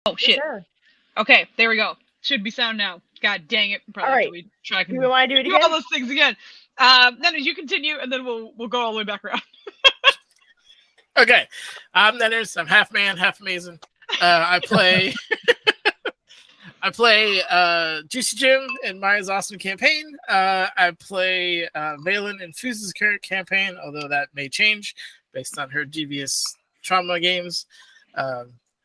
Oh shit. Sure. Okay, there we go. Should be sound now. God dang it. Probably all right. Do we want to do it again? All those things again. Then as you continue, and then we'll go all the way back around. Okay. I'm Nenners. I'm half man, half amazing. I play I play Juicy Jim in Maya's awesome campaign. I play Valen in Foozca's current campaign, although that may change based on her devious trauma games.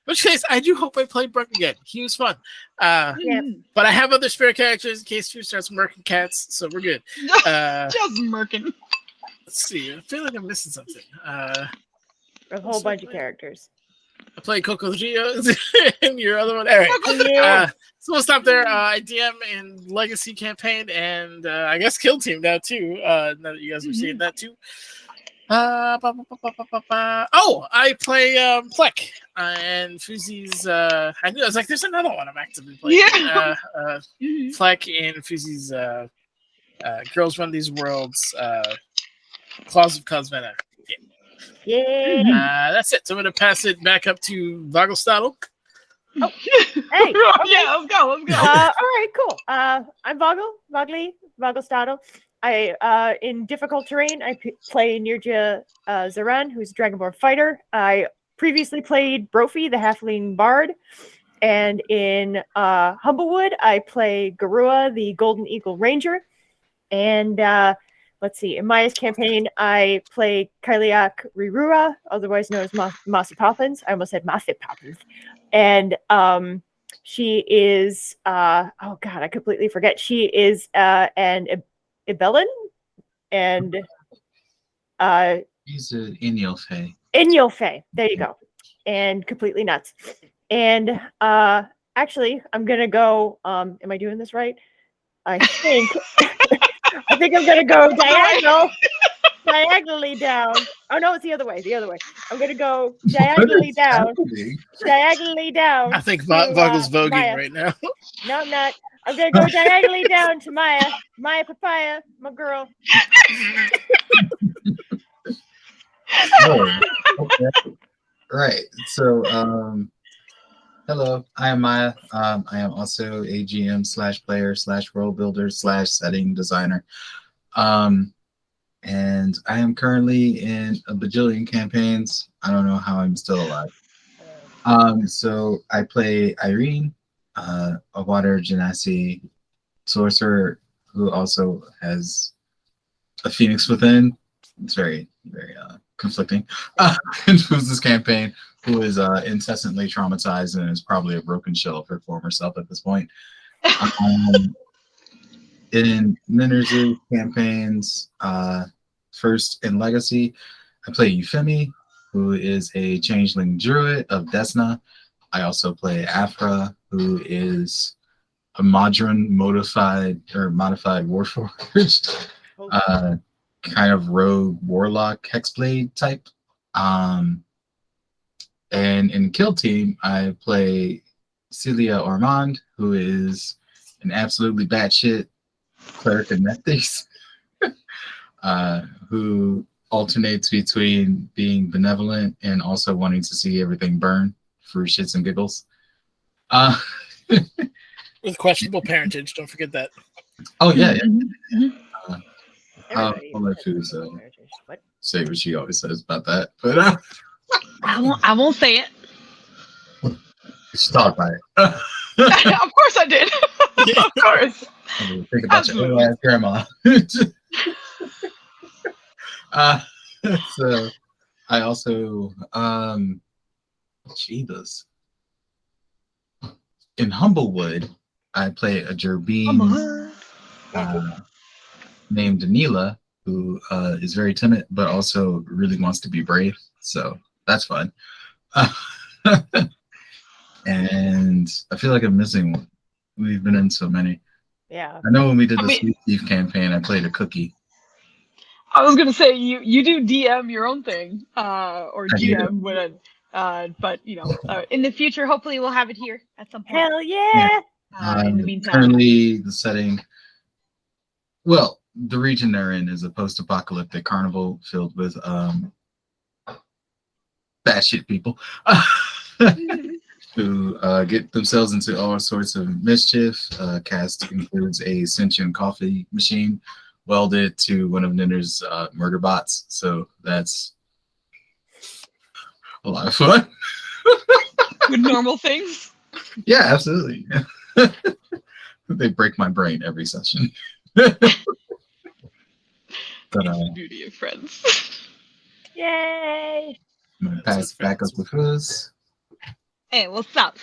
Which case, I do hope I play Brooke again. He was fun. But I have other spare characters in case Drew starts murking cats, so we're good. Just murking. Let's see. I feel like I'm missing something. A whole bunch of characters. I play Coco Gio and your other one. All right. So we'll stop there. I DM in Legacy campaign and I guess Kill Team now too. Now that you guys are seeing that too. I play Plek and Foozie's. I knew I was like, there's another one I'm actively playing. Yeah. Plek and Foozie's Girls Run These Worlds. Claws of Cosmeta. Yeah. That's it. So I'm going to pass it back up to Vogelstadel. Oh, hey. Okay. Yeah, let's go. All right, cool. I'm Vogelstadel. I in difficult terrain, I play Nirja Zaran, who's a Dragonborn fighter. I previously played Brophy, the Halfling Bard. And in Humblewood, I play Garua, the Golden Eagle Ranger. And let's see, in Maya's campaign, I play Kyliak Rirua, otherwise known as Mossy Poppins. I almost said Mossy Poppins. And she is, oh God, I completely forget. She is an Ibelin, and he's an Inyil Fae. Inyil Fae, there you go. And completely nuts. And actually, I'm going to go, am I doing this right? I think I'm going to go diagonally down. Oh, no, it's the other way. I'm going to go diagonally down. I think Vogel's voguing Maya. right now. No, I'm not. I'm going to go diagonally down to Maya Papaya, my girl. Oh, okay. Right. So, hello, I am Maya. I am also a GM/player/role builder/setting designer. And I am currently in a bajillion campaigns. I don't know how I'm still alive. So I play Irene, a water genasi sorcerer who also has a phoenix within. It's very, very conflicting. In this campaign, who is incessantly traumatized and is probably a broken shell of her former self at this point. In Ninner's campaigns, first in Legacy, I play Euphemi, who is a changeling druid of Desna. I also play Afra, who is a modern modified Warforged, kind of rogue warlock hexblade type. And in Kill Team, I play Celia Ormond, who is an absolutely batshit cleric of Nethys, who alternates between being benevolent and also wanting to see everything burn for shits and giggles. With questionable parentage, don't forget that. Oh, yeah. I'll let Foozca say what she always says about that. But I won't say it. She thought about it. Of course I did. Of course. Think about your old ass grandma. So I also Jeebus. In Humblewood, I play a Gerbine named Danila, who is very timid but also really wants to be brave. So that's fun. And I feel like I'm missing one. We've been in so many. Yeah. I know when we did the Sweet Thief campaign, I played a cookie. I was gonna say you do DM your own thing, or GM when, but in the future, hopefully we'll have it here at some point. Hell yeah! In the meantime, currently the setting, well, the region they're in is a post-apocalyptic carnival filled with batshit people who get themselves into all sorts of mischief. Cast includes a sentient coffee machine welded to one of Ninner's murder bots, so that's a lot of fun. with normal things. Yeah, absolutely. They break my brain every session. But, It's the beauty of friends. Yay! I'm gonna pass it back up to Fuzz. Hey, what's up?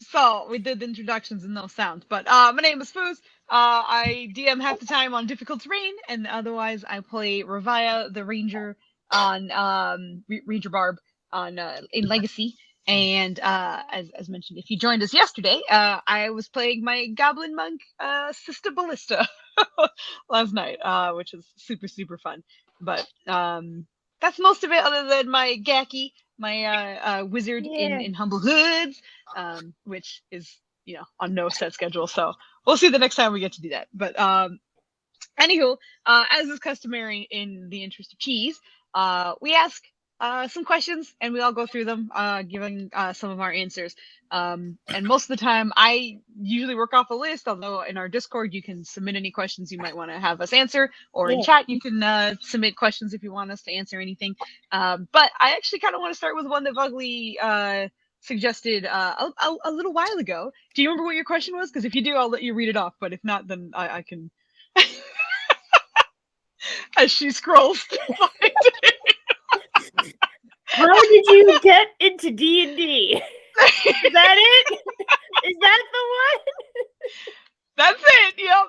So we did the introductions and no sound, but my name is Foos. I DM half the time on difficult terrain, and otherwise I play Ravia the Ranger on Ranger Barb on in Legacy. And as mentioned, if you joined us yesterday, I was playing my Goblin Monk Sister Ballista last night, which is super fun. But that's most of it, other than my Gaki, my wizard in Humble Hoods, which is on no set schedule. So we'll see the next time we get to do that. But anywho, as is customary in the interest of cheese, we ask some questions and we all go through them, giving some of our answers. And most of the time, I usually work off a list, although in our Discord, you can submit any questions you might want to have us answer, or in chat, you can submit questions if you want us to answer anything. But I actually kind of want to start with one that Ugly suggested a little while ago. Do you remember what your question was? Because if you do, I'll let you read it off. But if not, then I can... As she scrolls to find it. How did you get into D&D? Is that it? Is that the one? That's it. Yep.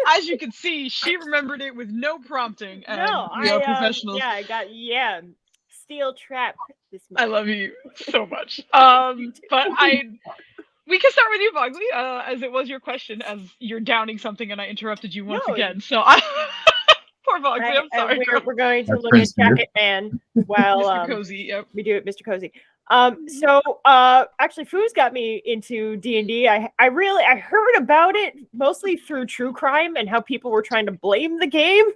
As you can see, she remembered it with no prompting. And No, we are professionals. I got steel trap this month. I love you so much. But we can start with you, Bogly, as it was your question, as you're downing something and I interrupted you once again. So poor Bogly, I'm sorry. We're going to look at Jacket Man while Mr. Cozy, yep. we do it, Mr. Cozy. So actually Foos got me into D&D. I heard about it mostly through true crime and how people were trying to blame the game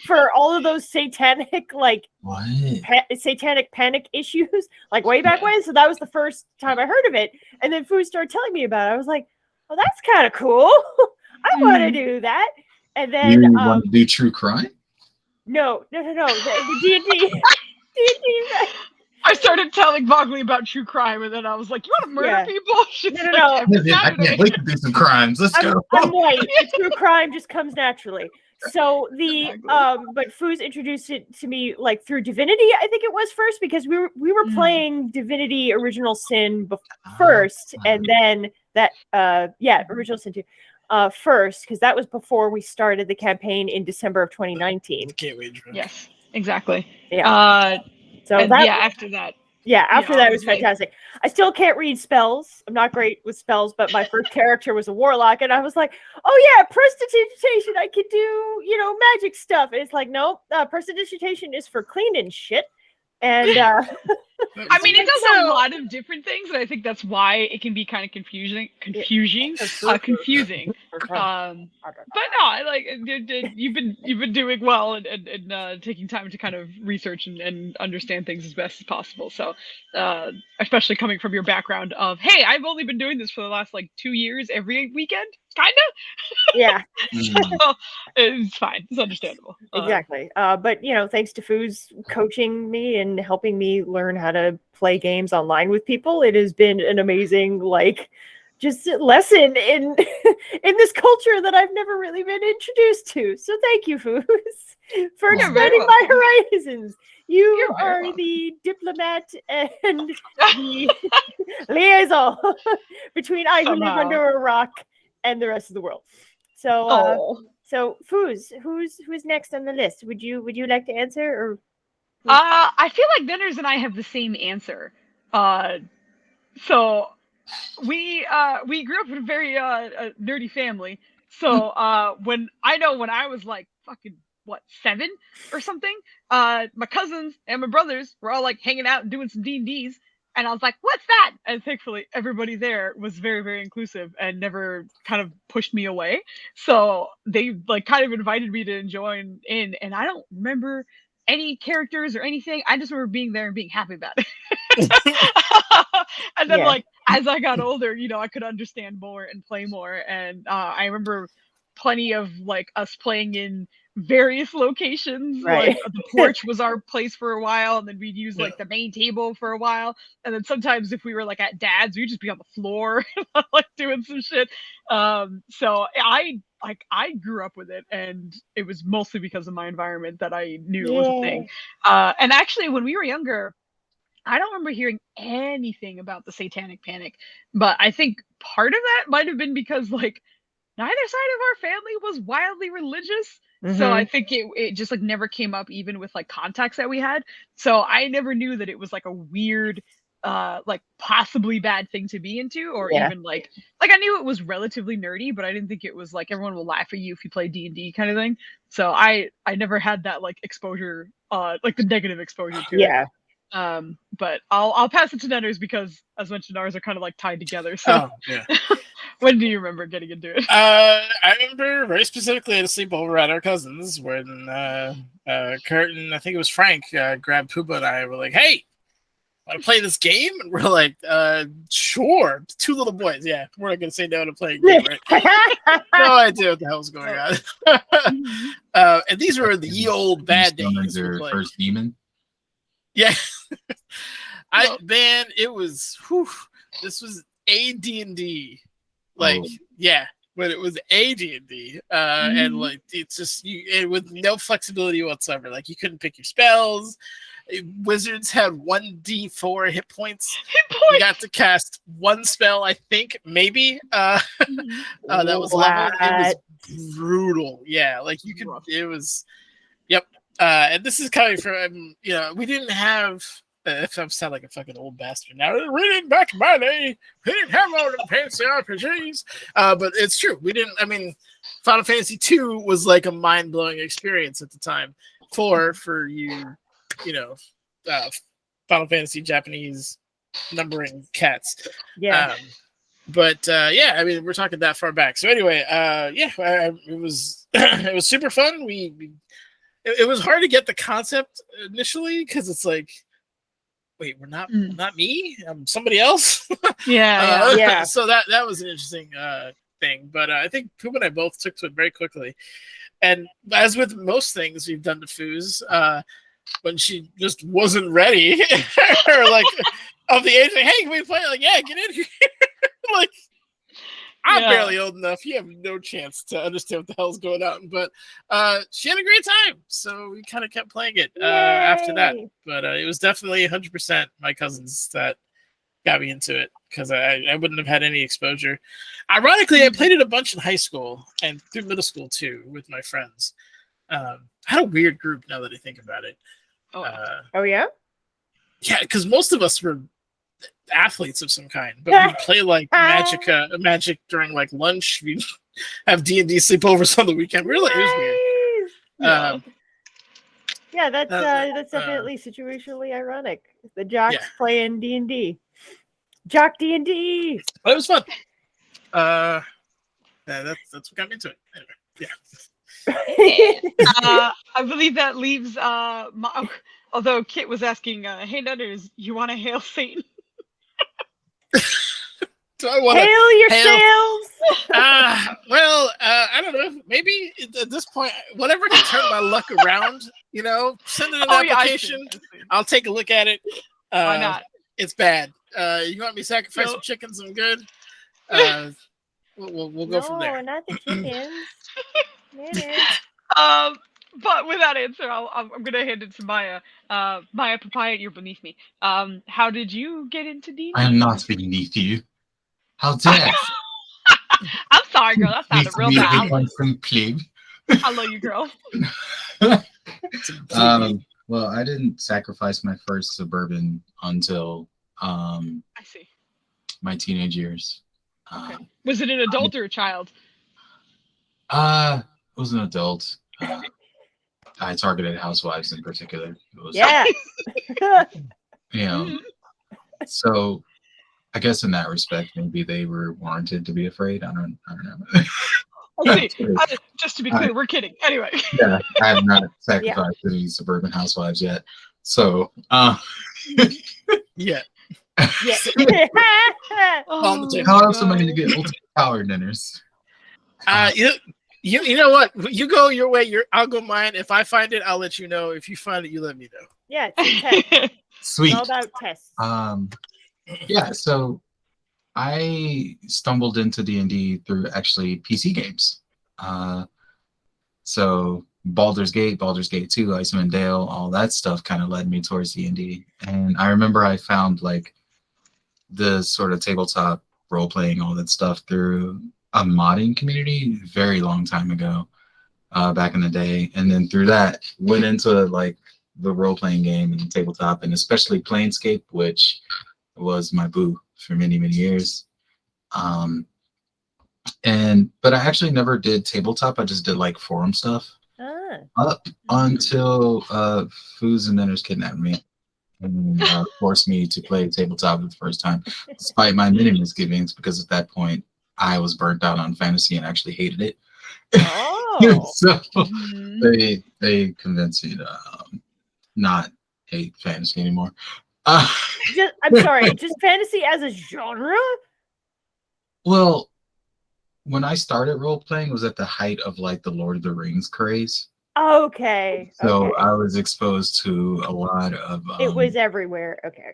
for all of those satanic satanic panic issues like way back when. So that was the first time I heard of it. And then Foos started telling me about it. I was like, oh, that's kind of cool. I want to do that. And then you want to do true crime? No. The D&D. I started telling Bogly about true crime, and then I was like, "You want to murder people?" She's No. I can't wait to do some crimes. Let's go. I'm white. True crime just comes naturally. So but Foos introduced it to me like through Divinity. I think it was first because we were playing Divinity Original Sin first, and then that Original Sin 2 first, because that was before we started the campaign in December of 2019. Yes, exactly. Yeah. After that. Yeah, after that it was fantastic. I still can't read spells. I'm not great with spells, but my first character was a warlock, and I was like, oh yeah, prestidigitation, I could do, magic stuff. And it's like, no, prestidigitation is for cleaning shit. And I mean, it does a lot of different things, and I think that's why it can be kind of confusing. But no, you've been doing well and taking time to kind of research and understand things as best as possible. So, especially coming from your background of, hey, I've only been doing this for the last 2 years every weekend, kind of. Yeah. So, it's fine. It's understandable. Exactly. But thanks to Foos coaching me and helping me learn how to play games online with people, it has been an amazing just lesson in this culture that I've never really been introduced to. So thank you, Foos, for expanding my horizons. You are the diplomat and the liaison between I who live under a rock and the rest of the world. So so Foos, who's next on the list? Would you like to answer, or I feel like Dinners and I have the same answer. So we grew up in a very nerdy family. So when I was fucking 7 or something, my cousins and my brothers were all hanging out and doing some D&Ds, and I was like, what's that? And thankfully everybody there was very, very inclusive and never kind of pushed me away. So they kind of invited me to join in, and I don't remember any characters or anything. I just remember being there and being happy about it. And then as I got older, I could understand more and play more. And I remember plenty of like us playing in various locations. Right. Like the porch was our place for a while, and then we'd use like the main table for a while, and then sometimes if we were like at dad's, we'd just be on the floor like doing some shit. So I grew up with it, and it was mostly because of my environment that I knew it was a thing. And actually, when we were younger, I don't remember hearing anything about the Satanic Panic, but I think part of that might have been because like neither side of our family was wildly religious. So I think it just like never came up even with like contacts that we had. So I never knew that it was like a weird like possibly bad thing to be into, or even like I knew it was relatively nerdy, but I didn't think it was like everyone will laugh at you if you play D&D kind of thing. So I never had that like exposure, like the negative exposure to it. But I'll pass it to Nenners because as mentioned, ours are kind of like tied together. So when do you remember getting into it? I remember very specifically at a sleepover at our cousin's when Kurt and I think it was Frank grabbed Poopa and I were like, "Hey, want to play this game?" And we're like, "Sure." 2 little boys, yeah. We're not gonna say no to playing a game, right? No idea what the hell's going on. And these were the ye old bad days. Your first demon. Yeah. Man, it was this was AD&D. Like, but it was AD&D. And like it's just with no flexibility whatsoever. Like you couldn't pick your spells. Wizards had 1d4 hit points. You got to cast 1 spell, I think, maybe. That was leveled. It was brutal. Yeah, like you could. It was. Yep. And this is coming from we didn't have. If I sound like a fucking old bastard now, we didn't back in my day. We didn't have all the fancy RPGs. But it's true. We didn't. I mean, Final Fantasy II was like a mind blowing experience at the time. 4 for you. Final Fantasy Japanese numbering cats. Yeah. I mean, we're talking that far back. So anyway, it was it was super fun. It was hard to get the concept initially because it's like, wait, we're not me. I'm somebody else. Yeah. So that was an interesting thing, but I think Poop and I both took to it very quickly. And as with most things we've done to Foos, when she just wasn't ready, or like of the age, like, hey, can we play? Like, yeah, get in here. Like, I'm barely old enough. You have no chance to understand what the hell's going on. But she had a great time, so we kind of kept playing it after that. But it was definitely 100% my cousins that got me into it because I wouldn't have had any exposure. Ironically, I played it a bunch in high school and through middle school too with my friends. I had a weird group now that I think about it. Oh yeah? Yeah, because most of us were athletes of some kind, but we'd play like magic during like lunch. We'd have D&D sleepovers on the weekend. It was weird. That's definitely situationally ironic. The jocks playing D&D. Jock D&D. But it was fun. That's what got me into it. Anyway, I believe that leaves although Kit was asking, hey Nutters, you want to hail Satan? Do I want hail yourselves? I don't know. Maybe at this point, whatever can turn my luck around, send in an application. I see. I'll take a look at it. Why not? It's bad. You want me to sacrifice some chickens? I'm good. We'll go from there. No, not the chickens. But with that answer, I'm gonna hand it to Maya. Maya Papaya, you're beneath me. How did you get into D&D? I am not beneath you. How dare! I'm sorry, girl. That sounded real bad. I love you, girl. Well, I didn't sacrifice my first suburban until I see. my teenage years. Okay. Was it an adult or a child? It was an adult. I targeted housewives in particular. So I guess in that respect, maybe they were warranted to be afraid. I don't know. Just to be clear, we're kidding. Anyway. Yeah, I have not sacrificed any suburban housewives yet. So, yeah. How else am I going to get ultimate power dinners? You know what? You go your way. I'll go mine. If I find it, I'll let you know. If you find it, you let me know. Yeah, it's a test. Sweet. It's all about tests. Yeah, so I stumbled into D&D through actually PC games. So Baldur's Gate, Baldur's Gate 2, Icewind Dale, all that stuff kind of led me towards D&D. And I remember I found like the sort of tabletop role-playing, all that stuff through a modding community very long time ago, back in the day. And then through that, went into like the role-playing game and tabletop, and especially Planescape, which was my boo for many, many years. But I actually never did tabletop. I just did like forum stuff up until Foozca and I DM kidnapped me and forced me to play tabletop for the first time, despite my many misgivings, because at that point I was burnt out on fantasy and actually hated it. Oh. So they convinced me to not hate fantasy anymore. I'm sorry, just fantasy as a genre? Well, when I started role playing was at the height of like the Lord of the Rings craze. Okay. So I was exposed to a lot of it was everywhere. Okay.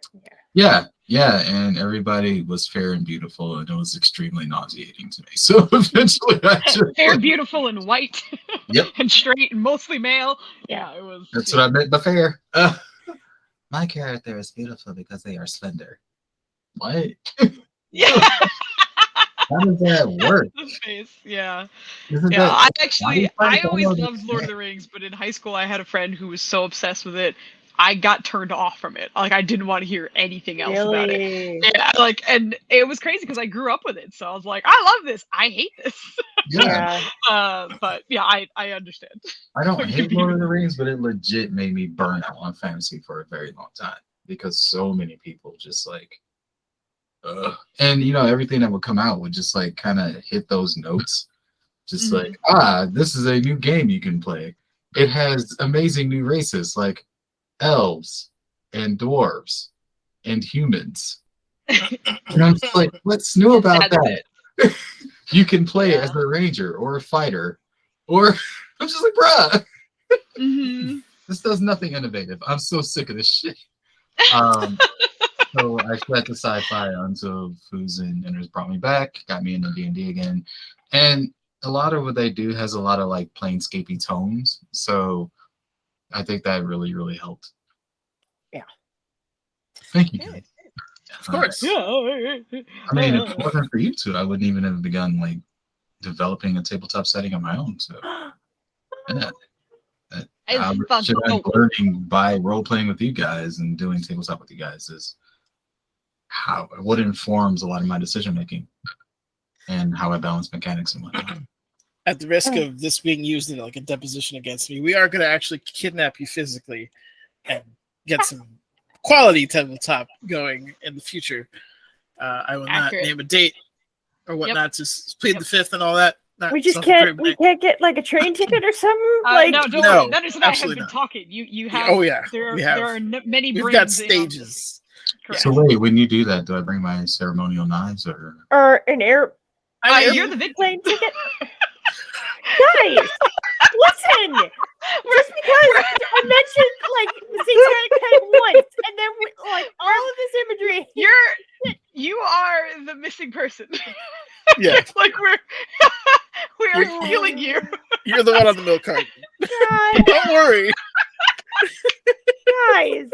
Yeah, and everybody was fair and beautiful, and it was extremely nauseating to me. So eventually I just fair, beautiful, and white. Yep. And straight and mostly male. Yeah, it was. That's what I meant by fair. My character is beautiful because they are slender. What? Yeah. How does that work? The face, yeah. Isn't Yeah, that I always loved Lord of the Rings, but in high school I had a friend who was so obsessed with it, I got turned off from it. Like I didn't want to hear anything else about it. Yeah, and it was crazy because I grew up with it, so I was like, I love this. I hate this. Yeah. But yeah, I understand. I don't hate Lord of the Rings, but it legit made me burn out on fantasy for a very long time because so many people just like. And everything that would come out would just like kind of hit those notes, just like this is a new game you can play. It has amazing new races like elves and dwarves and humans. And I'm just like, what's new about that? You can play as a ranger or a fighter, or I'm just like, bruh, this does nothing innovative. I'm so sick of this shit. So I fled to sci-fi until Foozca and I DM brought me back, got me into D&D again. And a lot of what they do has a lot of like Planescapey tones. So I think that really, really helped. Yeah. Thank you, guys. Of course. I mean, if it wasn't for you two, I wouldn't even have begun like developing a tabletop setting on my own. So yeah. Learning by role playing with you guys and doing tabletop with you guys is what informs a lot of my decision making and how I balance mechanics and whatnot. At the risk of this being used in like a deposition against me, we are going to actually kidnap you physically and get some quality tabletop going in the future. I will not name a date or whatnot to plead the fifth and all that. We just can't. We can't get like a train ticket or something. No, don't worry. None of that have been talking. You have. Oh yeah. There are many. We've got stages. So wait, when you do that, do I bring my ceremonial knives or an air? You're the plane ticket. Guys, listen. Just because I mentioned like the satanic type once, and then like all of this imagery. You are the missing person. Yeah, like we are feeling you. You're the one on the milk carton. Don't worry, guys.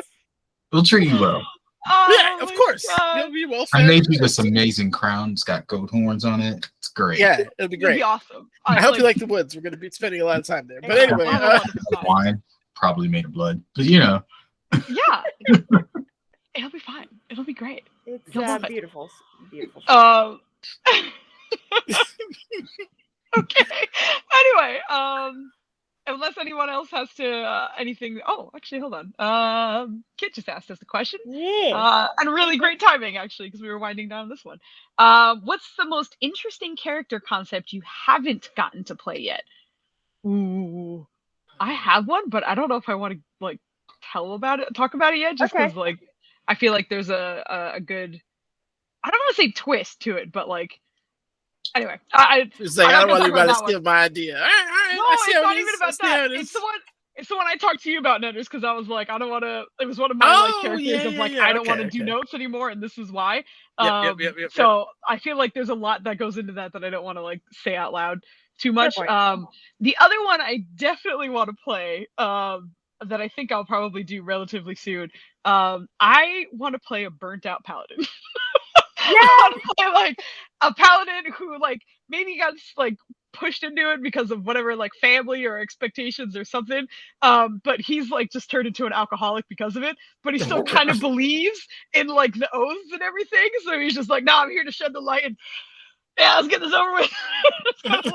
We'll treat you well. Yeah, of course. You'll be well fed. I made you this amazing crown. It's got goat horns on it. It's great. Yeah, it'll be great. It'll be awesome. I hope you like the woods. We're going to be spending a lot of time there. But anyway, wine probably made of blood, but Yeah, it'll be fine. It'll be great. It's beautiful. Beautiful. Okay. Anyway, unless anyone else has to anything. Oh, actually, hold on. Kit just asked us a question. Yeah. And really great timing, actually, because we were winding down this one. What's the most interesting character concept you haven't gotten to play yet? Ooh, I have one, but I don't know if I want to like talk about it yet, just because like I feel like there's a good. I don't want to say twist to it, but like Anyway, I It's like, I'm I not don't gonna want talk about anybody to that one. steal my idea. All right. No, I see it's how not it even is. I about see how that. it It's is. the one. It's the one I talked to you about, Netters, because I was like, I don't want to. It was one of my like Oh, characters of like, yeah. I don't want to Okay. do notes anymore, and this is why. Yep. So I feel like there's a lot that goes into that I don't want to like say out loud too much. point. The other one I definitely want to play. That I think I'll probably do relatively soon. I want to play a burnt out paladin. Yeah. I want to play like a paladin who like maybe got like pushed into it because of whatever like family or expectations or something, but he's like just turned into an alcoholic because of it, but he still Oh, kind of gosh. believes in like the oaths and everything, so he's just like, no, I'm here to shed the light, and yeah, let's get this over with. It's kind of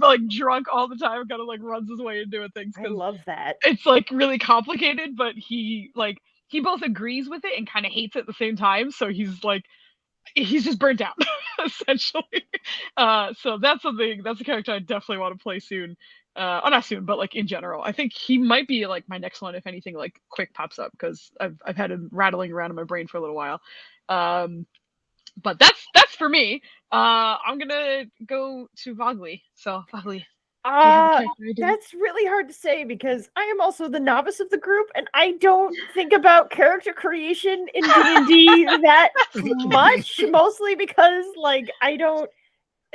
like drunk all the time, kind of like runs his way into it things, I because love that. it's like really complicated, but he both agrees with it and kind of hates it at the same time, so he's just burnt out essentially. So that's a character I definitely want to play soon. Not soon, but like in general. I think he might be like my next one if anything like quick pops up, because I've had him rattling around in my brain for a little while. But that's for me. I'm gonna go to Vogly. So Vogly, do you have a character idea? That's really hard to say because I am also the novice of the group, and I don't think about character creation in D&D that much. Mostly because, like, I don't.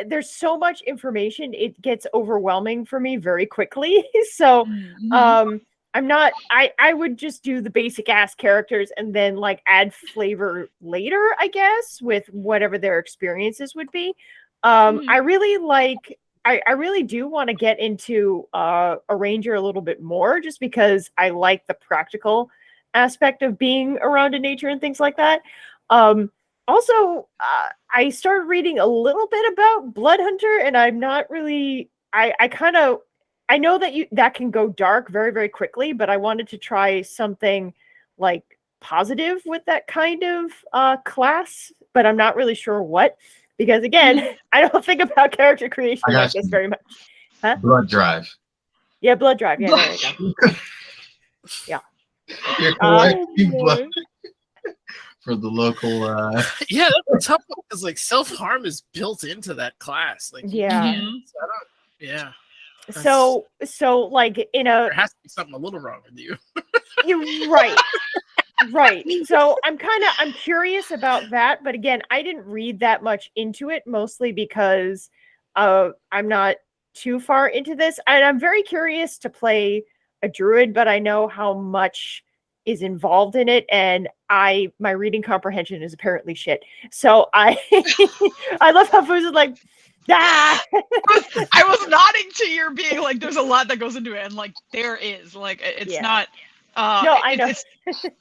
There's so much information; it gets overwhelming for me very quickly. So, Mhm. I'm not. I would just do the basic ass characters and then like add flavor later, I guess, with whatever their experiences would be. I really like. I really do want to get into a ranger a little bit more, just because I like the practical aspect of being around in nature and things like that. Also, I started reading a little bit about Blood Hunter, and I'm not really. I kind of. I know that that can go dark very, very quickly, but I wanted to try something like positive with that kind of class, but I'm not really sure what. Because again, I don't think about character creation I like got this you. very much. Huh? Blood Drive. Yeah, Blood Drive. Yeah, there you go. Yeah. You're collecting blood for the local. Yeah, that's a tough one because like self-harm is built into that class. Like, you Yeah. can't- so I don't- yeah. So like in a There has to be something a little wrong with you. you're right. Right. So I'm curious about that, but again, I didn't read that much into it, mostly because I'm not too far into this. And I'm very curious to play a druid, but I know how much is involved in it, and my reading comprehension is apparently shit. So I I love how Foos is like, ah. I was nodding to your being like, there's a lot that goes into it, and like there is like it's Yeah. not. No, I know.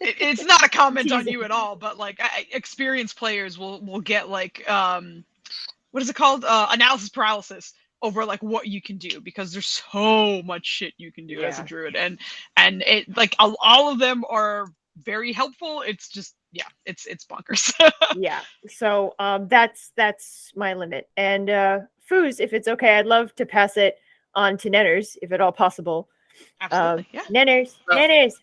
It's not a comment on Teasing. you at all, but like experienced players will get like what is it called, analysis paralysis over like what you can do, because there's so much shit you can do as a Yeah. druid, and it like all of them are very helpful. It's just it's bonkers. Yeah. So that's my limit. And Foos, if it's okay, I'd love to pass it on to Nenners, if at all possible. Absolutely, yeah. Nenners,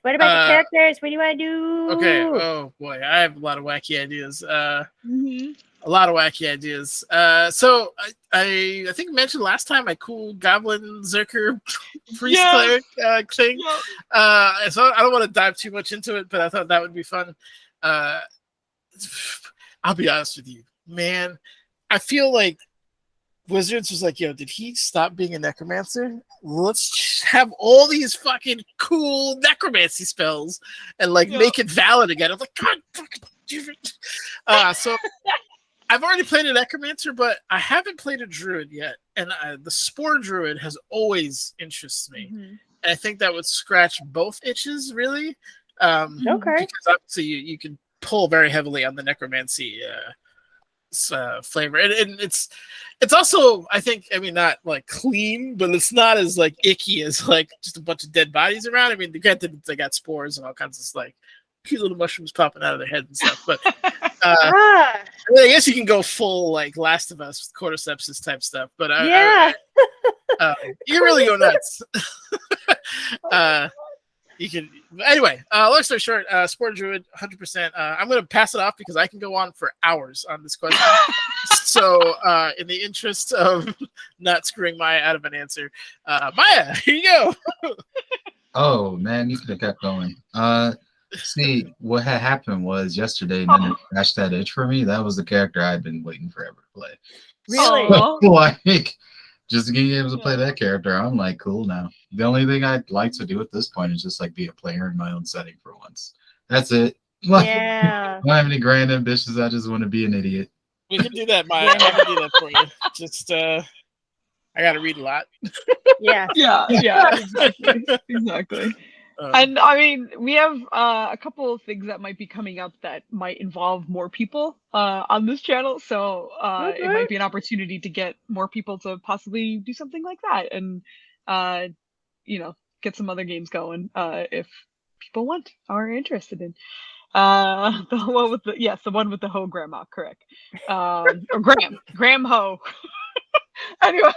what about the characters? What do you want to do? Okay. Oh boy, I have a lot of wacky ideas. Mhm. A lot of wacky ideas. So I think I mentioned last time my cool goblin zerker priest Yes. cleric thing. Yep. So I don't want to dive too much into it, but I thought that would be fun. I'll be honest with you, man. I feel like Wizards was like, yo, did he stop being a necromancer? Let's have all these fucking cool necromancy spells and like make it valid again. I'm like, God fucking damn it. So I've already played a necromancer, but I haven't played a druid yet. And the spore druid has always interested me. Mhm. And I think that would scratch both itches, really. Okay. Because obviously you can pull very heavily on the necromancy flavor, and it's also, I think, I mean, not like clean, but it's not as like icky as like just a bunch of dead bodies around. I mean, granted, they got spores and all kinds of like cute little mushrooms popping out of their heads and stuff, but I guess you can go full like Last of Us cordycepsis type stuff, but yeah. you really go nuts. You can anyway. Long story short, Sport Druid, 100%. I'm gonna pass it off because I can go on for hours on this question. So, in the interest of not screwing Maya out of an answer, Maya, here you go. Oh man, you could have kept going. See, what had happened was yesterday, Nana crashed that itch for me. That was the character I'd been waiting forever to play. Really? So, like, just to be able to play that character, I'm like, cool now. The only thing I'd like to do at this point is just like be a player in my own setting for once. That's it. Like, Yeah. I don't have any grand ambitions. I just want to be an idiot. We can do that, Maya. I can do that for you. Just, I got to read a lot. Yeah. Yeah, exactly. And I mean, we have a couple of things that might be coming up that might involve more people on this channel. So it might be an opportunity to get more people to possibly do something like that, and get some other games going if people want or are interested in. The one with the one with the Ho grandma, correct? Or Graham Ho. Anyway.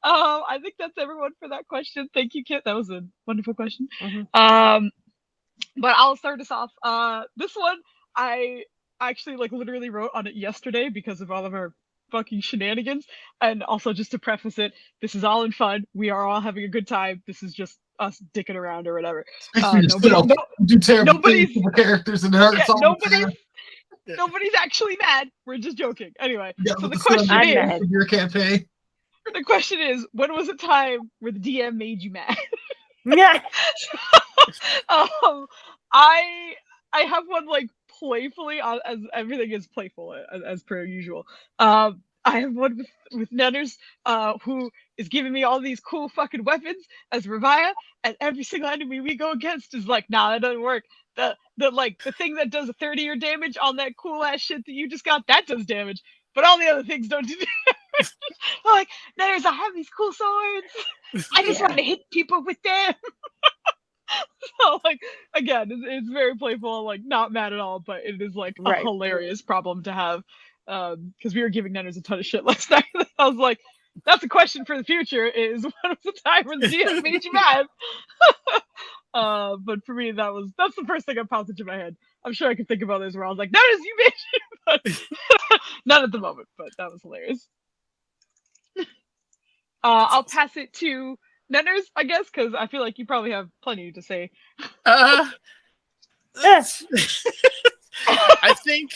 I think that's everyone for that question. Thank you, Kit. That was a wonderful question. Mm-hmm. But I'll start us off. This one I actually literally wrote on it yesterday because of all of our fucking shenanigans. And also, just to preface it, this is all in fun. We are all having a good time. This is just us dicking around or whatever. Do terrible things to the characters and it hurts all the time. Nobody's actually mad. We're just joking. Anyway, Yeah, so the question is, your campaign. The question is, when was a time where the DM made you mad? Yeah. I have one playfully, as everything is playful as per usual. I have one with Nenners, who is giving me all these cool fucking weapons as Revia, and every single enemy we go against is like, nah, that doesn't work. The thing that does 30 damage on that cool ass shit that you just got, that does damage, but all the other things don't do damage. I'm like, Nenners, I have these cool swords. I just want to hit people with them. So again, it's very playful, not mad at all, but it is a hilarious problem to have, because we were giving Nenners a ton of shit last night. I was like, that's a question for the future: is when was the time when the DM made you mad? But for me, that's the first thing that popped into my head. I'm sure I could think of others where I was like, Nenners, you made you, but not at the moment. But that was hilarious. I'll pass it to Nenners, I guess, because I feel like you probably have plenty to say. I think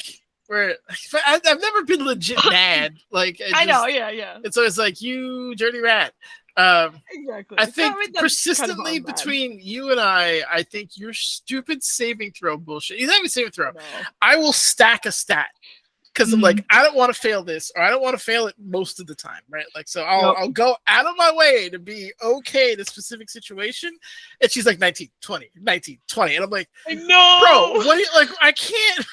I've never been legit mad. I know, yeah. It's always like, you dirty rat. Exactly. I think persistently kind of between you and I think your stupid saving throw bullshit. You not even saving throw. No. I will stack a stat. Because I'm like, I don't want to fail this, or I don't want to fail it most of the time, right? So I'll go out of my way to be okay in a specific situation. And she's like 19, 20. And I'm like, no, bro, what do you, I can't.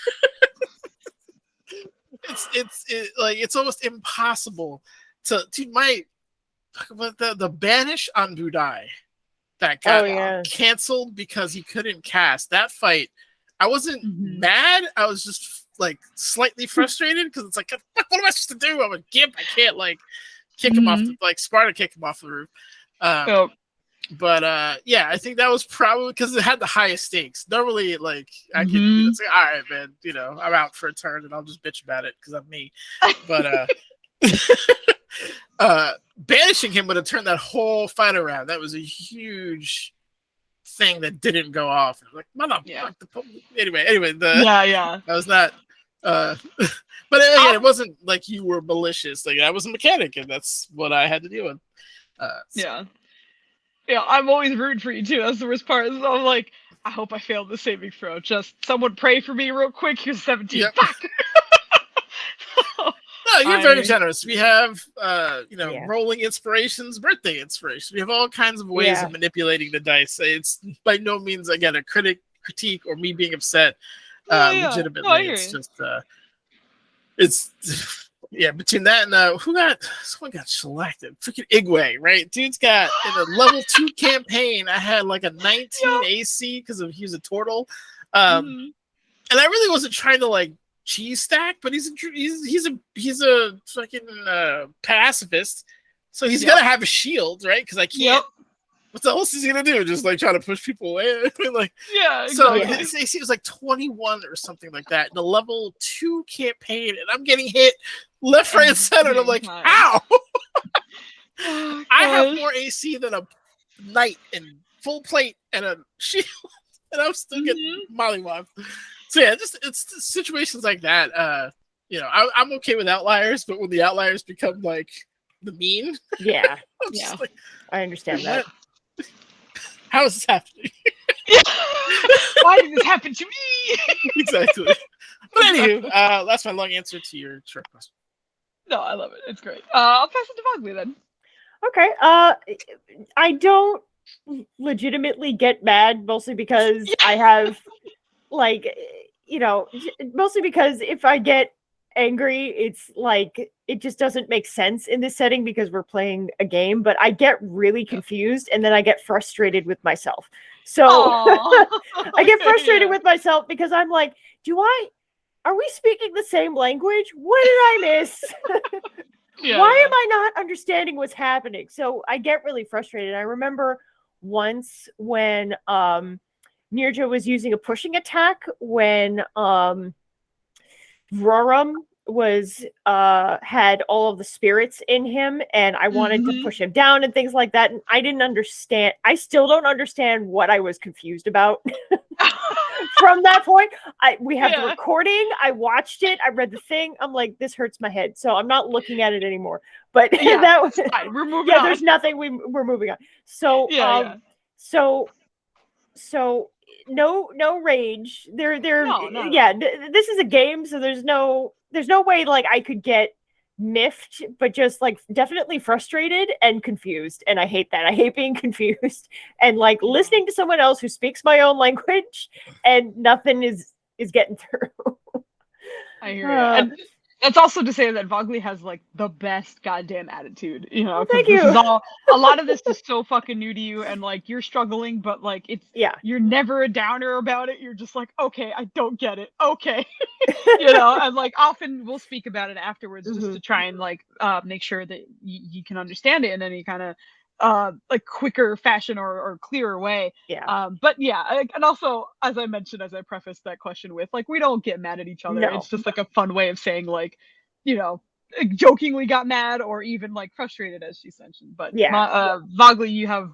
It's almost impossible to the banish on Budai that got canceled because he couldn't cast that fight. I wasn't mad. I was just slightly frustrated because it's like, what am I supposed to do? I'm a gimp. I can't kick him off, Sparta kick him off the roof. But I think that was probably because it had the highest stakes. Normally, I can say, all right, man, I'm out for a turn and I'll just bitch about it because I'm me. But banishing him would have turned that whole fight around. That was a huge thing that didn't go off. Anyway, that was not. But again, it wasn't like you were malicious. I was a mechanic, and that's what I had to deal with. I'm always rooting for you too. That's the worst part. So I'm like, I hope I failed the saving throw. Just someone pray for me real quick. Here's 17. Yep. No, you're very generous. We have, rolling inspirations, birthday inspiration. We have all kinds of ways of manipulating the dice. It's by no means, again, a critique or me being upset. Legitimately, it's just, between that and someone got selected. Freaking Igwe, right? Dude's got in a level 2 campaign. I had a 19 AC because he was a turtle, and I really wasn't trying to cheese stack, but he's a fucking pacifist, so he's gonna have a shield, right? Because I can't what else is he gonna do? Just like try to push people away? Like, Yeah, so exactly. his AC was like 21 or something like that. The level 2 campaign, and I'm getting hit left, right, and center. And I'm like, Time. how? Oh, I have gosh. more AC than a knight and full plate and a shield, and I'm still getting mollywopped. So yeah, just it's situations like that. You know, I'm okay with outliers, but when the outliers become like the mean, Yeah, I'm just like, I understand that. what? How is this happening? Yeah. Why did this happen to me? Exactly. But anywho, that's my long answer to your short question. No, I love it. It's great. I'll pass it to Bogley then. Okay. I don't legitimately get mad, mostly because I have, like, you know, mostly because if I get angry, it's like it just doesn't make sense in this setting because we're playing a game. But I get really confused, and then I get frustrated with myself. So I get frustrated with myself because I'm like, are we speaking the same language? What did I miss? Why am I not understanding what's happening? So I get really frustrated. I remember once when Nirja was using a pushing attack when Roram was had all of the spirits in him, and I wanted to push him down and things like that. And I didn't understand. I still don't understand what I was confused about. From that point, we have the recording. I watched it. I read the thing. I'm like, this hurts my head, so I'm not looking at it anymore. But that was fine. We're moving on. there's nothing. We're moving on. So so no rage. This is a game, so there's no way like I could get miffed, but just like definitely frustrated and confused. And I hate that. I hate being confused and like listening to someone else who speaks my own language and nothing is getting through. I hear you. And it's also to say that Vogley has like the best goddamn attitude, you know. Thank you. A lot of this is so fucking new to you, and like you're struggling, but like you're never a downer about it. You're just like, okay, I don't get it. Okay, you know, and like often we'll speak about it afterwards just to try and like make sure that you can understand it in any kind of like quicker fashion or clearer way. But and also as I mentioned, as I prefaced that question with, like, we don't get mad at each other. It's just like a fun way of saying, like, you know, jokingly got mad or even like frustrated, as she mentioned. But Vogley, you have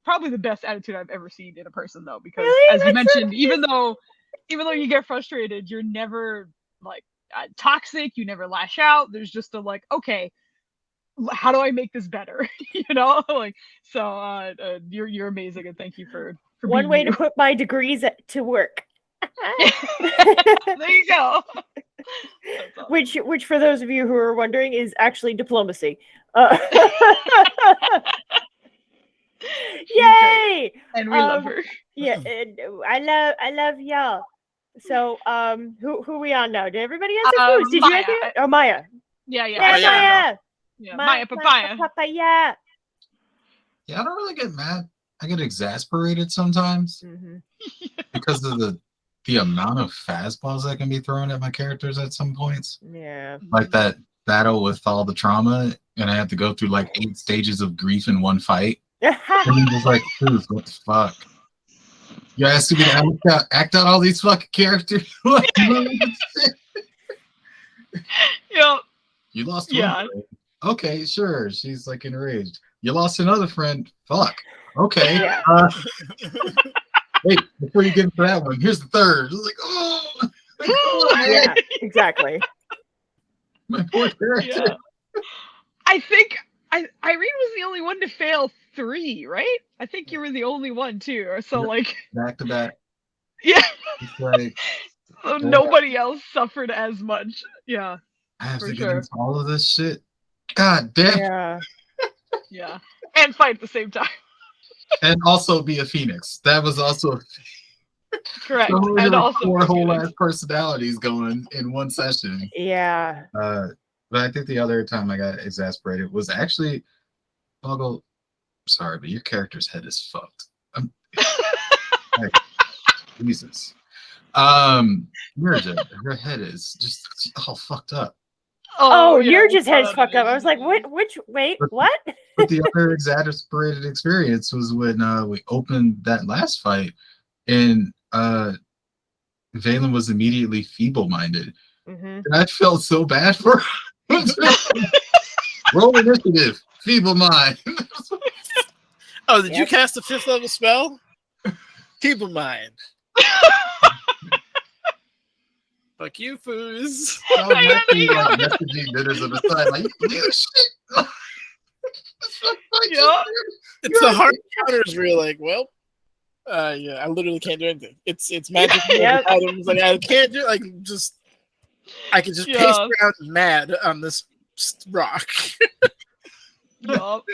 probably the best attitude I've ever seen in a person, though, because as you mentioned, even though you get frustrated, you're never like toxic, you never lash out. There's just a like, okay, how do I make this better? You know, like, so you're amazing, and thank you for one being way you. to put my degrees to work. There you go. Awesome. Which for those of you who are wondering is actually diplomacy. Yay! And we love her. Yeah, I love y'all. So who are we on now? Did everybody answer? Did Maya. You answer? Oh, Maya. Yeah. Maya. Maya Papaya. Papaya. Yeah, I don't really get mad. I get exasperated sometimes because of the amount of fastballs that can be thrown at my characters at some points. Yeah. Like that battle with all the trauma, and I have to go through like 8 stages of grief in one fight. And I'm just like, dude, what the fuck? You asked me to act out all these fucking characters. Yep. You lost one friend. Okay, sure. She's like enraged. You lost another friend. Fuck. Okay. Wait, before you get into that one, here's the third. It's like, oh. Yeah, exactly. My poor character. Yeah. I think Irene was the only one to fail 3, right? I think you were the only one too. Or so like back to back. Yeah. It's like, so nobody else suffered as much. Yeah. I have to get into all of this shit. God damn. Yeah. And fight at the same time. And also be a phoenix. That was also correct. So and also 4 whole ass personalities going in one session. Yeah. But I think the other time I got exasperated was actually Boggle. Sorry, but your character's head is fucked. Like, Jesus. Mirja, her head is just all fucked up. Oh, yeah, you're we just saw head that fucked in up. I was like, Asian wait, But- what? But the other exasperated experience was when we opened that last fight, and Valen was immediately feeble-minded, Mm-hmm. and I felt so bad for him. Roll initiative, feeble mind. Oh, did you Yep. cast a 5th level spell? Feeble mind. Fuck you, Foos. I was actually like messaging Dinners on the side, like, you shit. Yeah. It's the hard counters where you're like, well, yeah, I literally can't do anything. It's magic Yep. items. Like I can't do like just. I can just pace Yeah. around mad on this rock. Yup.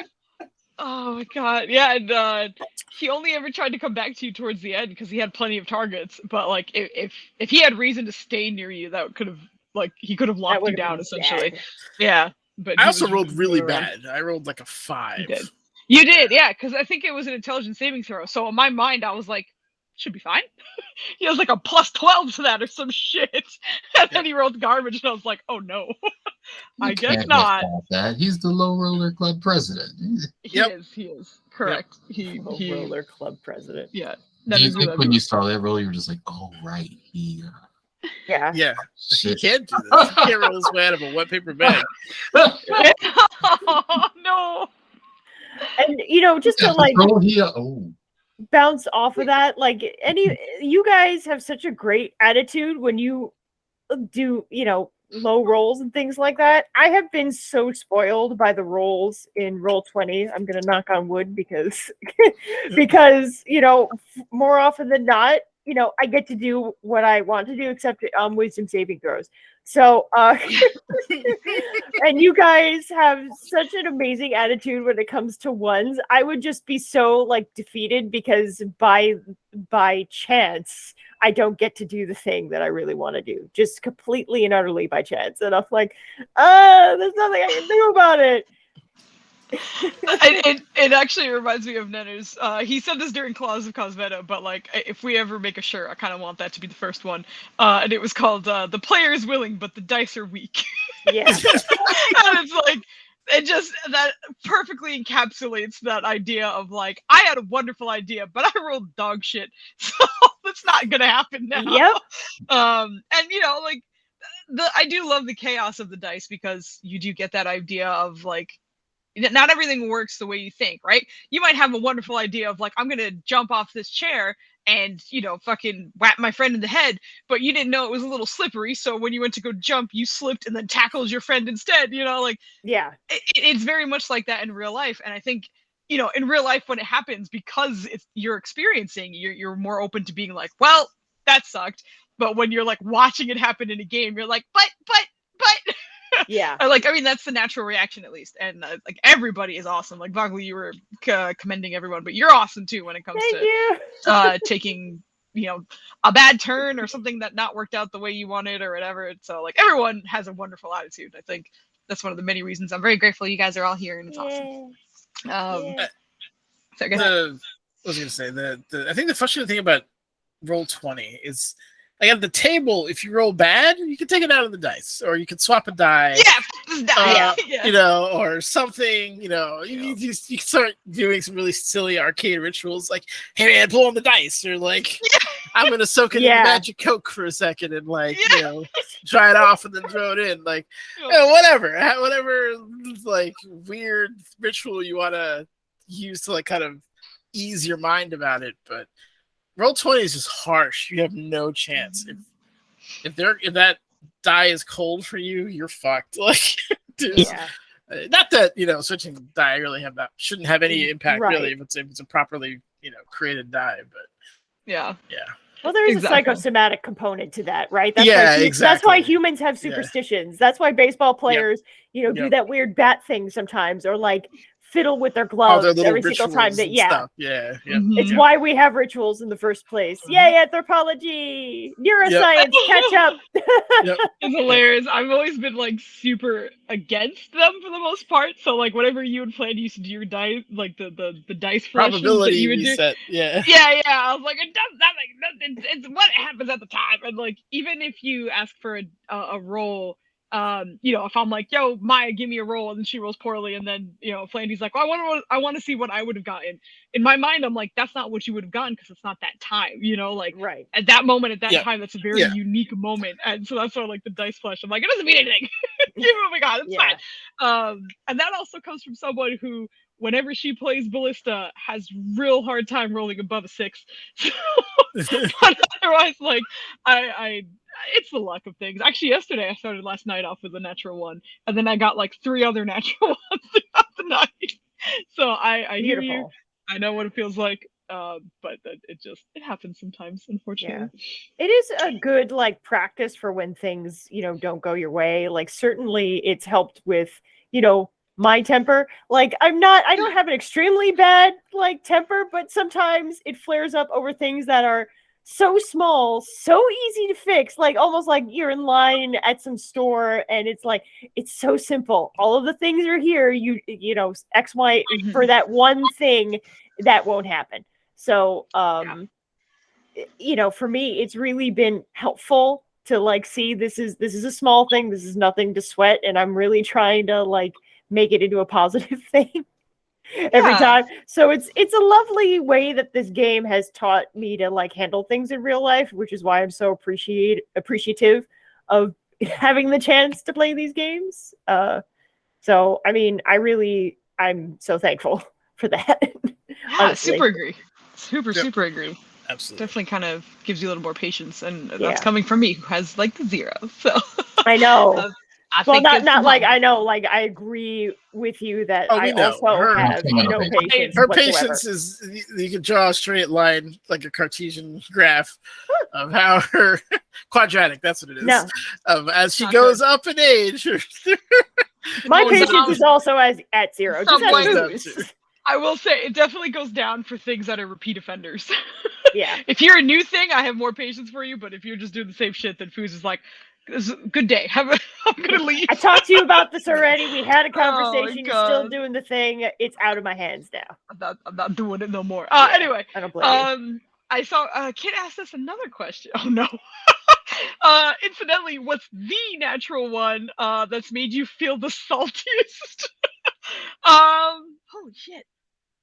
Oh my god. Yeah, and he only ever tried to come back to you towards the end because he had plenty of targets. But like, if he had reason to stay near you, that could have like he could have locked you would've down been essentially. bad. Yeah. But I he also was rolled really moving around. bad. I rolled like a 5. You did. You did, yeah, because I think it was an intelligence saving throw. So in my mind, I was like, should be fine. He has like a +12 to that or some shit. And then he rolled garbage, and I was like, oh no. I You guess can't not. get past that. He's the low roller club president. Yep. He is. Correct. He Roller Club president. yeah. Do you is think really when you saw that roll, you were just like, "Oh right, he Yeah. Yeah, he shit." can't do this. He can't roll his way out of a wet paper bag. Oh, no. And just to like roll here. Oh, bounce off of that, like you guys have such a great attitude when you do low rolls and things like that. I have been so spoiled by the rolls in Roll20. I'm gonna knock on wood because more often than not, I get to do what I want to do, except wisdom saving throws. So and you guys have such an amazing attitude when it comes to ones. I would just be so like defeated because by chance I don't get to do the thing that I really want to do, just completely and utterly by chance. And I'm like, there's nothing I can do about it. It actually reminds me of Nenner's. He said this during Claws of Cosmeta, but like, if we ever make a shirt, I kind of want that to be the first one. And it was called "The player is willing, but the dice are weak." Yeah. And it's like, that perfectly encapsulates that idea of like, I had a wonderful idea, but I rolled dog shit, so that's not gonna happen now. Yep. And like, I do love the chaos of the dice because you do get that idea of like, not everything works the way you think, right? You might have a wonderful idea of like, I'm gonna jump off this chair and fucking whap my friend in the head, but you didn't know it was a little slippery, so when you went to go jump, you slipped and then tackled your friend instead. Like, Yeah. it's very much like that in real life. And I think in real life, when it happens, because you're experiencing, you're more open to being like, well, that sucked. But when you're like watching it happen in a game, you're like, but Yeah. I mean, that's the natural reaction, at least. And like, everybody is awesome. Like, Vogly, you were commending everyone, but you're awesome too when it comes Thank to you. taking a bad turn or something that not worked out the way you wanted or whatever. So like, everyone has a wonderful attitude. I think that's one of the many reasons I'm very grateful you guys are all here, and it's awesome. Yeah. So go ahead. I was gonna say I think the frustrating thing about Roll20 is, like, at the table, if you roll bad, you can take it out of the dice, or you can swap a die. Yeah. Or something. You can start doing some really silly arcade rituals, like, "Hey man, pull on the dice," or like, "I'm gonna soak it in magic Coke for a second and like, dry it off and then throw it in," like, whatever like weird ritual you want to use to like kind of ease your mind about it. But Roll20 is just harsh. You have no chance. If that die is cold for you, you're fucked. Like, dude, not that switching die really shouldn't have any impact really if it's a properly created die. But yeah. Well, there is a psychosomatic component to that, right? That's exactly. That's why humans have superstitions. Yeah. That's why baseball players, do that weird bat thing sometimes, or like fiddle with their gloves every single time. It's why we have rituals in the first place. Yay, anthropology, neuroscience, catch up. It's hilarious. I've always been like super against them for the most part. So like, whatever you would plan, you used to do your dice, like the dice probability that you would do. Set. Yeah. I was like, it does nothing. It's what happens at the time. And like, even if you ask for a roll, if I'm like, yo, Maya, give me a roll, and then she rolls poorly, and then, Flandy's like, well, I want to see what I would have gotten. In my mind, I'm like, that's not what you would have gotten because it's not that time, like Right. at that moment, at that Yeah. time, that's a very Yeah. unique moment. And so that's why like the dice flash. I'm like, it doesn't mean anything. Keep moving on. It's fine. And that also comes from someone who, whenever she plays Ballista, has real hard time rolling above a 6. But otherwise, like, it's the luck of things. Actually, yesterday I started last night off with a natural 1, and then I got like 3 other natural ones throughout the night. So I hear you. I know what it feels like. But it happens sometimes, unfortunately. It is a good like practice for when things, don't go your way. Like certainly it's helped with, my temper. Like I don't have an extremely bad like temper, but sometimes it flares up over things that are so small, so easy to fix, like almost like you're in line at some store and it's like it's so simple. All of the things are here, X, Y, for that one thing that won't happen. So for me it's really been helpful to like see this is a small thing, this is nothing to sweat, and I'm really trying to like make it into a positive thing every time. So it's a lovely way that this game has taught me to like handle things in real life, which is why I'm so appreciative of having the chance to play these games. So I mean, I'm so thankful for that. Super agree. Super agree. Absolutely. Definitely kind of gives you a little more patience, and that's coming from me who has like the 0. So I know. Well, not like fun. I know, like I agree with you that we know. also have no patience. Her whatsoever. patience is you can draw a straight line like a Cartesian graph of how her quadratic. That's what it is. No. As she goes up in age, my patience is also at 0. I will say it definitely goes down for things that are repeat offenders. Yeah. If you're a new thing, I have more patience for you. But if you're just doing the same shit, then Foos is like, good day. I'm gonna leave. I talked to you about this already. We had a conversation. You're still doing the thing. It's out of my hands now. I'm not doing it no more. Yeah, anyway, I don't blame you. I saw Kit asked us another question. Oh no. Incidentally, what's the natural one that's made you feel the saltiest? Holy shit.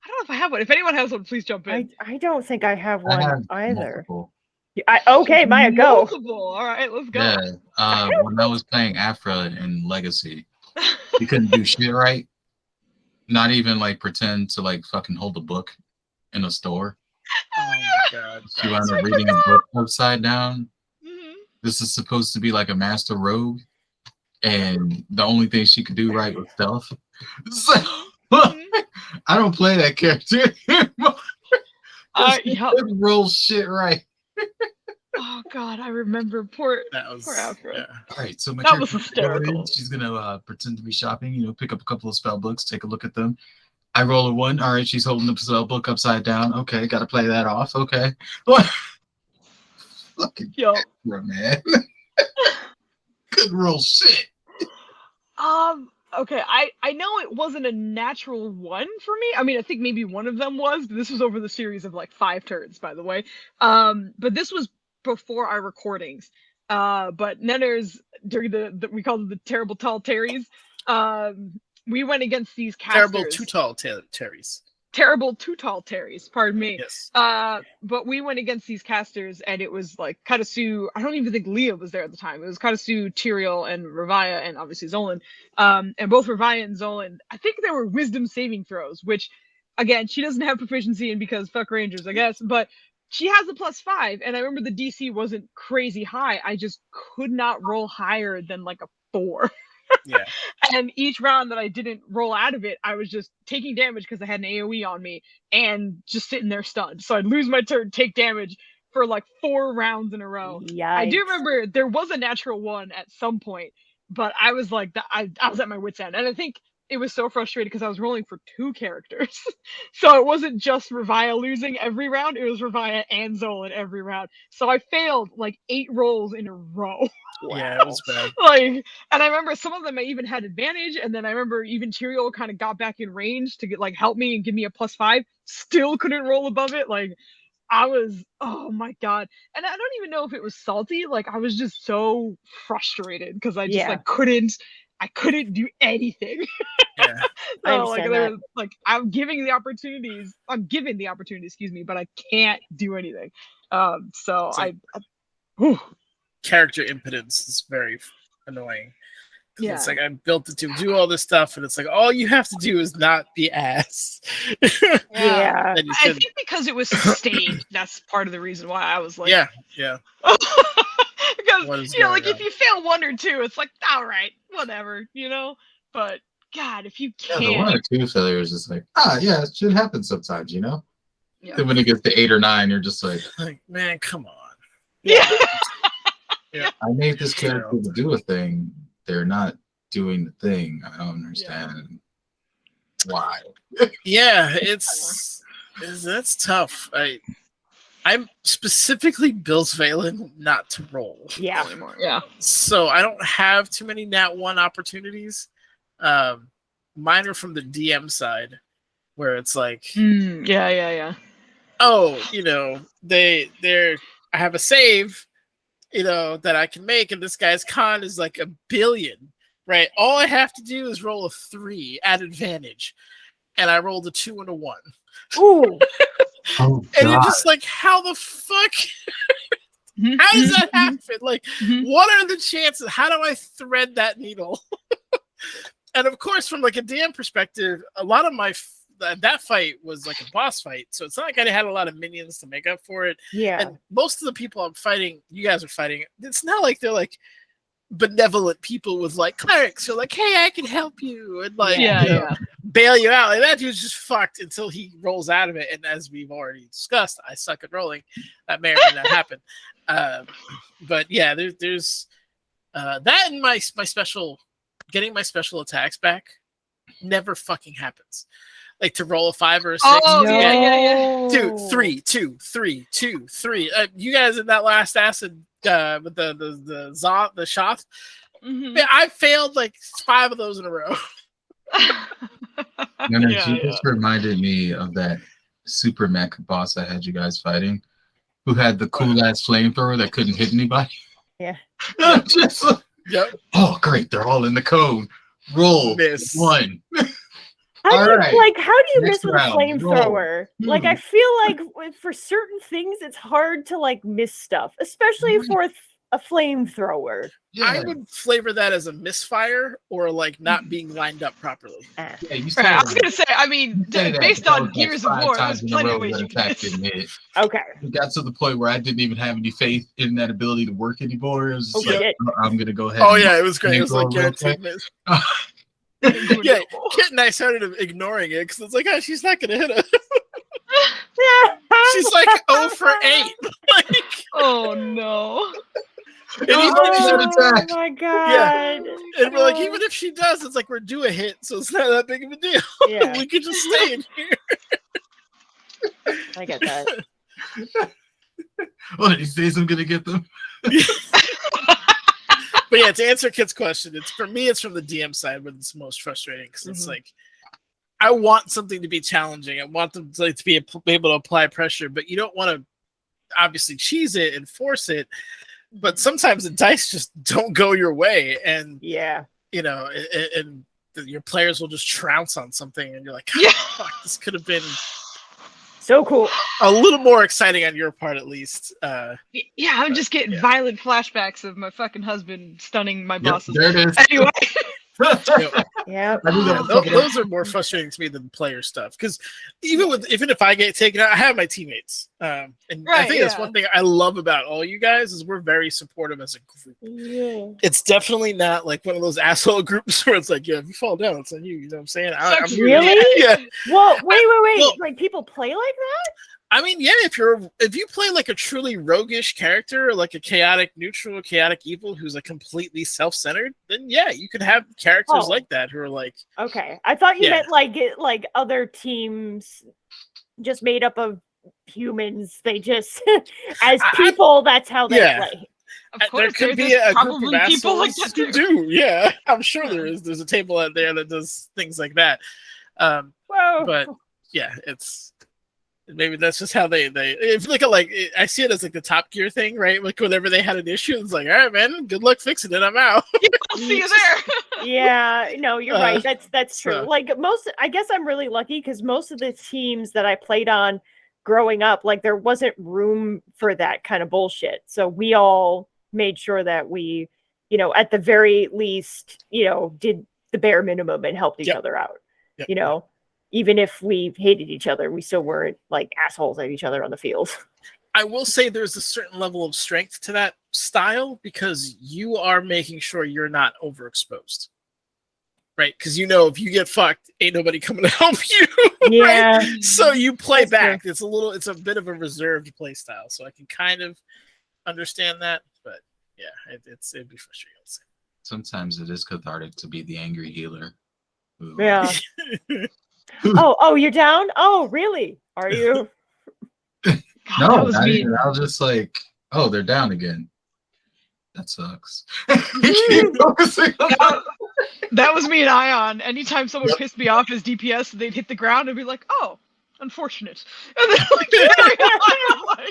I don't know if I have one. If anyone has one, please jump in. I don't think I have one either. Multiple. Okay, Maya, go. Multiple. All right, let's go. Yeah. When I was playing Afra in Legacy, he couldn't do shit right. Not even like pretend to like fucking hold a book in a store. Oh my god. She wound up reading a book upside down. Mm-hmm. This is supposed to be like a master rogue, and the only thing she could do right was stealth. So I don't play that character anymore. Couldn't roll shit right. Oh god, I remember poor Afro. Yeah. All right, so my that was hysterical. She's gonna pretend to be shopping, pick up a couple of spell books, take a look at them. I roll a 1. All right, she's holding the spell book upside down. Okay, gotta play that off. Okay. Fucking man. Couldn't roll shit. Okay, I know it wasn't a natural 1 for me. I mean, I think maybe one of them was, but this was over the series of like 5 turns, by the way. But this was before our recordings. But Nenners, during the we called them the terrible tall Terrys, we went against these casters. Terrible too tall Terrys. Terrible too tall Terrys, pardon me. Yes. But we went against these casters, and it was like Katasu. I don't even think Leah was there at the time. It was Katasu, Tyrael, and Ravaya, and obviously Zolan. And both Ravaya and Zolan, I think there were wisdom saving throws, which, again, she doesn't have proficiency in because fuck Rangers, I guess. But she has a +5, and I remember the DC wasn't crazy high. I just could not roll higher than like a 4. Yeah. And each round that I didn't roll out of it, I was just taking damage because I had an AoE on me and just sitting there stunned. So I'd lose my turn, take damage for like 4 rounds in a row. Yikes. I do remember there was a natural 1 at some point, but I was like, I was at my wit's end. And I think it was so frustrating because I was rolling for 2 characters. So it wasn't just Ravaya losing every round, it was Ravaya and Zolan every round. So I failed like 8 rolls in a row. Wow. Yeah, it was bad. And I remember some of them I even had advantage, and then I remember even Tyrael kind of got back in range to get help me and give me a +5. Still couldn't roll above it. I was, oh my god, and I don't even know if it was salty. Like I was just so frustrated because I just like I couldn't do anything. Yeah. I So like understand there that. was like I'm given the opportunities, excuse me, but I can't do anything. So It's like whew, character impotence is very annoying. yeah. It's like I built it to do all this stuff, and it's like all you have to do is not be ass. Yeah. And you I can- think because it was sustained, that's part of the reason why I was like, yeah. because What is you know, like going if you fail one or two, it's like all right, whatever, you know. But God, if you Yeah, the one can't, or two failures is like, yeah, it should happen sometimes, you know? yeah. Then when it gets to 8 or 9, you're just like, Like, man, come on. Yeah. I made this character to do a thing. They're not doing the thing. I don't understand why. Yeah, that's tough. I'm specifically built Valen not to roll. Yeah. Anymore. Yeah. So I don't have too many nat 1 opportunities. Mine are from the DM side, where it's like, Yeah. oh, you know, I have a save, you know, that I can make, and this guy's con is like 1 billion, right? All I have to do is roll a 3 at advantage, and I rolled a 2 and a 1. Ooh. Oh, And you're God. just like, how the fuck? How does that happen? Like, what are the chances? How do I thread that needle? And of course, from like a DM perspective, a lot of that fight was like a boss fight, so it's not like I had a lot of minions to make up for it. Yeah. And most of the people I'm fighting, you guys are fighting, it's not like they're like benevolent people with like clerics who are like, hey, I can help you, and like bail you out. Like that dude's just fucked until he rolls out of it. And as we've already discussed, I suck at rolling. That may or may not happen. But yeah, there's that, and my special, getting my special attacks back never fucking happens. Like to roll a 5 or a 6. Oh yeah. 2, 3, 2, 3, 2, 3. You guys in that last acid with the shot. Man, I failed like 5 of those in a row. She just reminded me of that super mech boss I had you guys fighting, who had the cool ass flamethrower that couldn't hit anybody. Yeah. Just like, oh great, they're all in the cone. Roll Miss. 1. How do you Next miss with a round, flamethrower? roll. Like, I feel like for certain things, it's hard to like miss stuff, especially for a flamethrower. Yeah. I would flavor that as a misfire or like not being lined up properly. Yeah, you Right, said I was gonna say, I mean, that based that on was Gears like of 5 War, times there's in a plenty row of ways that you can attack didn't miss. hit. Okay. It got to the point where I didn't even have any faith in that ability to work anymore. It was just like, I'm gonna go ahead. Oh yeah, it was great. It was roll like real guaranteed quick. miss. Yeah, Kit and I started ignoring it because it's like, oh, she's not gonna hit us. She's like 0 for 8. Like, Oh no. and even if Oh my god. and we're like, even if she does, it's like we're due a hit, so it's not that big of a deal. Yeah. We could just stay in here. I get that. What, he says I'm gonna get them? But yeah, to answer Kit's question, it's for me, it's from the DM side where it's most frustrating because it's like, I want something to be challenging. I want them to, like, to be able to apply pressure, but you don't want to obviously cheese it and force it. But sometimes the dice just don't go your way, and you know, and your players will just trounce on something, and you're like, fuck, this could have been so cool, a little more exciting on your part, at least. Yeah, I'm just getting violent flashbacks of my fucking husband stunning my bosses. There it is. Anyway. Yeah, those are more frustrating to me than player stuff, because even if I get taken out, I have my teammates, and I think that's one thing I love about all you guys is we're very supportive as a group. It's definitely not like one of those asshole groups where it's like, if you fall down, it's on you. You know what I'm saying? I'm really? Yeah. Well, wait. Well, like people play like that? I mean, yeah, if you play like a truly roguish character, or like a chaotic neutral, chaotic evil who's like completely self-centered, then yeah, you could have characters like that who are like. Okay, I thought you meant like other teams just made up of humans. They just as people, that's how they play. Of course, there could be a group of people like assholes that who do. Yeah, I'm sure there is. There's a table out there that does things like that. Whoa. But yeah, Maybe that's just how they if you look at like I see it as like the Top Gear thing, right? Like whenever they had an issue, it's like, all right, man, good luck fixing it. I'm out. I'll see you there. Yeah, no, you're right. That's true. so- Like I guess I'm really lucky because most of the teams that I played on growing up, like there wasn't room for that kind of bullshit. So we all made sure that we, at the very least, did the bare minimum and helped each Yep. other out. Yep. Even if we hated each other, we still weren't like assholes at each other on the field. I will say there's a certain level of strength to that style because you are making sure you're not overexposed. Right? Because if you get fucked, ain't nobody coming to help you. Yeah. Right? So you play That's back. True. It's a bit of a reserved play style. So I can kind of understand that. But yeah, it'd be frustrating. Sometimes it is cathartic to be the angry healer. Ooh. Yeah. Oh, you're down? Oh, really? Are you? God, No, that was me. I was just like, oh, they're down again. That sucks. That was me and Ion. Anytime someone pissed me off as DPS, they'd hit the ground and be like, "Oh, unfortunate," and then like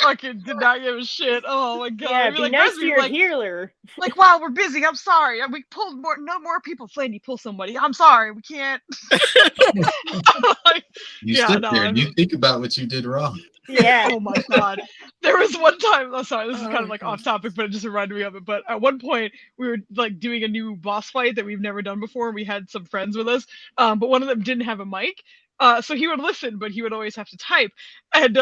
fucking did not give a shit. Oh my god! Yeah, I'd be like, nice to Resby, your like, healer. like, wow, we're busy. I'm sorry. We pulled no more people. Flandy, pull somebody. I'm sorry. We can't. Like, You yeah, sit no, there and you think about what you did wrong. Yeah. Oh my god. There was one time, sorry, this is kind Oh, of like God. off topic, but it just reminded me of it. But at one point we were like doing a new boss fight that we've never done before, and we had some friends with us. But one of them didn't have a mic. So he would listen, but he would always have to type. And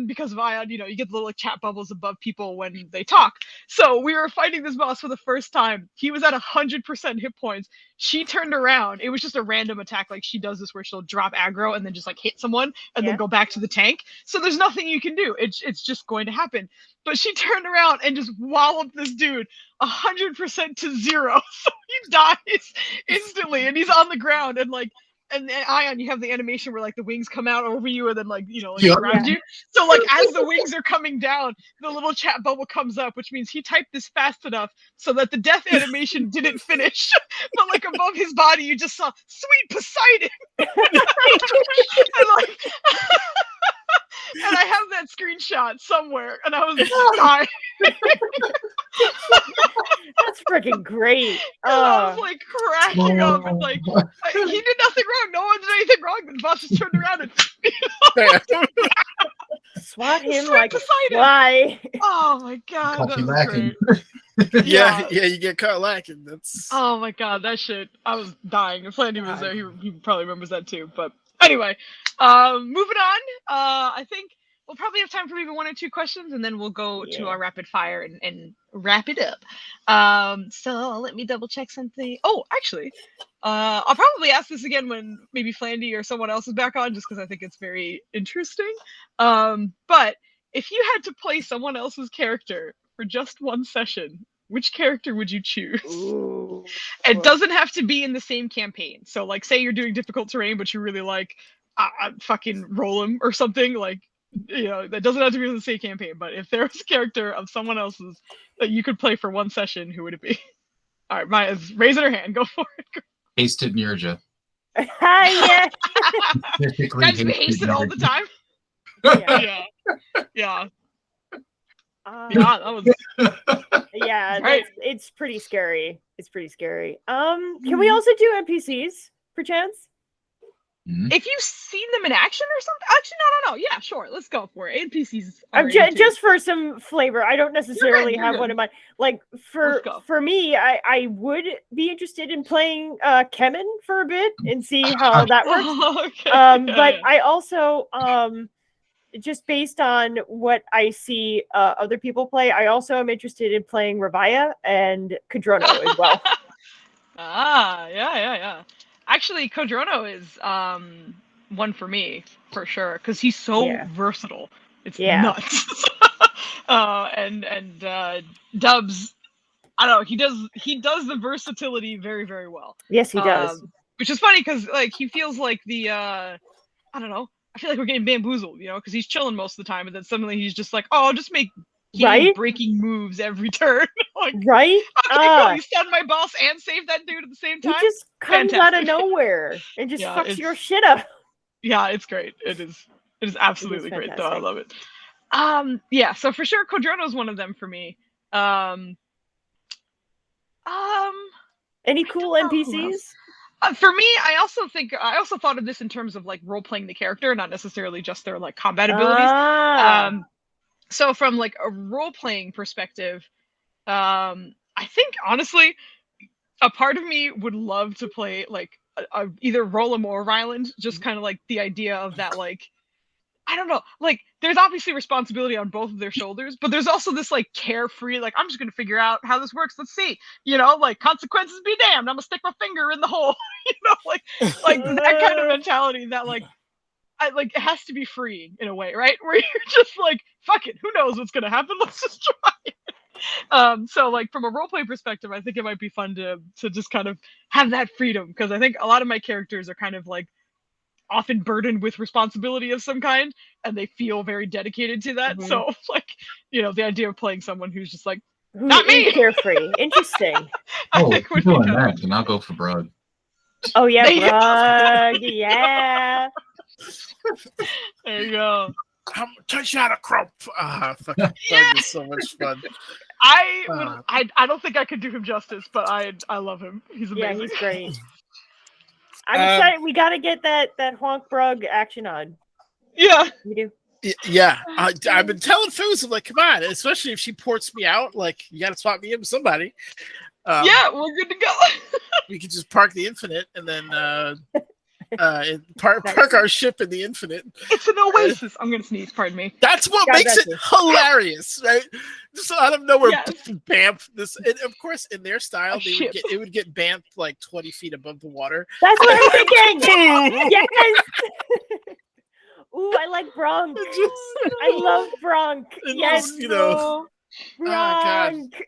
because of Ion, you get the little like, chat bubbles above people when they talk. So we were fighting this boss for the first time. He was at 100% hit points. She turned around. It was just a random attack, like she does this where she'll drop aggro and then just like hit someone and then go back to the tank. So there's nothing you can do. It's just going to happen. But she turned around and just walloped this dude 100% to 0. So he dies instantly, and he's on the ground and like. And Ion, you have the animation where like the wings come out over you and then like around you. So like as the wings are coming down, the little chat bubble comes up, which means he typed this fast enough so that the death animation didn't finish. But like above his body, you just saw "Sweet Poseidon," and like, and I have that screenshot somewhere, and I was dying. That's freaking great. I was like cracking up, and like he did nothing wrong. No one did anything wrong. The boss just turned around and swat him Sweet like Poseidon. fly. Oh my god, Caught that you was lacking. great. Yeah, you get caught lacking. That's Oh my god, that shit. I was dying. If Flandy was there, he probably remembers that too. But anyway, moving on. I think we'll probably have time for maybe 1 or 2 questions, and then we'll go to our rapid fire and wrap it up. So let me double check something. Oh, actually, I'll probably ask this again when maybe Flandy or someone else is back on, just because I think it's very interesting. But if you had to play someone else's character for just 1 session, which character would you choose? Ooh. It doesn't have to be in the same campaign. So, like, say you're doing difficult terrain, but you really like fucking roll him or something. Like, that doesn't have to be in the same campaign. But if there was a character of someone else's that you could play for 1 session, who would it be? All right, Maya's raising her hand. Go for it. Hasted Nirja. Yeah. Specifically Guys, we haste it all the time. Yeah. Yeah. Uh, Yeah, that was yeah, Right. it's pretty scary. It's pretty scary. Can we also do NPCs perchance? If you've seen them in action or something. Actually, no. Yeah, sure. Let's go for it. NPCs. Are Just for some flavor. I don't necessarily you're have good. one in mind. Like Let's go. for me, I would be interested in playing Kemen for a bit and see how that works. Okay. But I also just based on what I see other people play, I also am interested in playing Revaya and Kadrono as well. Yeah. Actually, Kodrono is one for me for sure because he's so versatile. It's nuts. And Dubs, I don't know. He does the versatility very, very well. Yes, he does. Which is funny because like he feels like the I don't know. I feel like we're getting bamboozled, because he's chilling most of the time, and then suddenly he's just like, "Oh, I'll just make breaking moves every turn." Like, right? Okay, you stun my boss and save that dude at the same time. He just comes out of nowhere and just fucks your shit up. Yeah, it's great. It is. It is absolutely great, though. I fantastic. love it. Yeah, so for sure, Quadrono is one of them for me. Um, Any cool don't know who else. NPCs? For me, I also thought of this in terms of like role playing the character, not necessarily just their like combat abilities. Ah. So from like a role playing perspective, I think honestly, a part of me would love to play like either Rolam or Ryland, just kind of like the idea of that like I don't know. Like, there's obviously responsibility on both of their shoulders, but there's also this like carefree, like, I'm just gonna figure out how this works. Let's see. Like consequences be damned. I'm gonna stick my finger in the hole. Like that kind of mentality that like it has to be freeing in a way, right? Where you're just like, fuck it, who knows what's gonna happen? Let's just try it. So like from a roleplay perspective, I think it might be fun to just kind of have that freedom because I think a lot of my characters are kind of like often burdened with responsibility of some kind and they feel very dedicated to that. So like, the idea of playing someone who's just like, not me. Carefree. Interesting. I Oh, think would doing be kind of that, and I'll go for Brug. Oh yeah, There you go. Brug. Yeah. There you go. I'm touch out a crop. Fucking Yeah. Brug is so much fun. I don't think I could do him justice, but I love him. He's amazing. Yeah, he's great. I'm excited. We got to get that Honk Brug action on. Yeah. We do. Yeah, I've been telling Foos, I'm like, come on, especially if she ports me out, like, you gotta swap me in with somebody. Yeah, we're good to go. We could just park the Infinite and then park our ship in the Infinite. It's an oasis. I'm gonna sneeze. Pardon me. That's what God, makes that's it hilarious, right? Just out of nowhere, Yes. bamf. This, and of course, in their style, A ship. it would get bamfed like 20 feet above the water. That's what I'm thinking. Yes. Ooh, I like Bronk. I love Bronk. Yes, God. Bronk.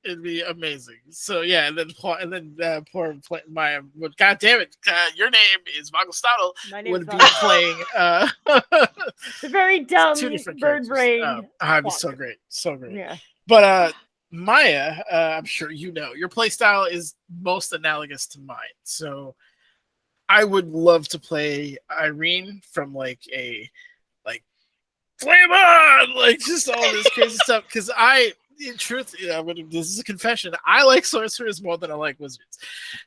It'd be amazing. So yeah, and then poor Maya would. God damn it! Your name is Magostado. My name Would is be Vogel. playing. The very dumb two different bird characters. brain. It'd be so great, so great. Yeah. But Maya, I'm sure you know your play style is most analogous to mine. So I would love to play Irene from like flame on, like just all this crazy stuff. Because in truth, this is a confession. I like sorcerers more than I like wizards.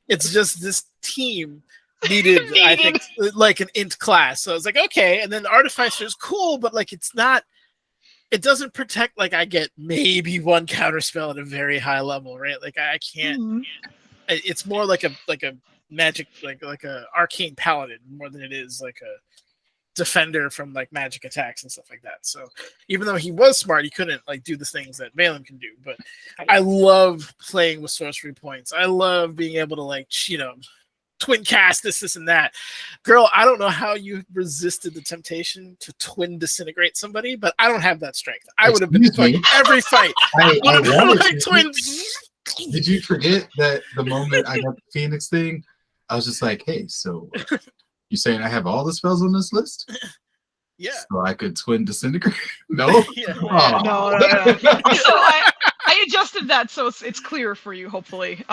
It's just this team needed, I think, like an int class. So I was like, okay. And then Artificer is cool, but like it's not. It doesn't protect. Like I get maybe one counter spell at a very high level, right? Like I can't. Mm-hmm. It's more like a magic, like a arcane paladin more than it is like a defender from like magic attacks and stuff like that. So even though he was smart, he couldn't like do the things that Valen can do. But I love playing with sorcery points. I love being able to like twin cast this and that. Girl, I don't know how you resisted the temptation to twin disintegrate somebody, but I don't have that strength. I would have been fighting every fight. I wanted like to. twins. Did you forget that the moment I got the Phoenix thing, I was just like, hey, so you saying I have all the spells on this list? Yeah. So I could twin disintegrate? No? Yeah. Oh. No. So I adjusted that so it's clearer for you, hopefully.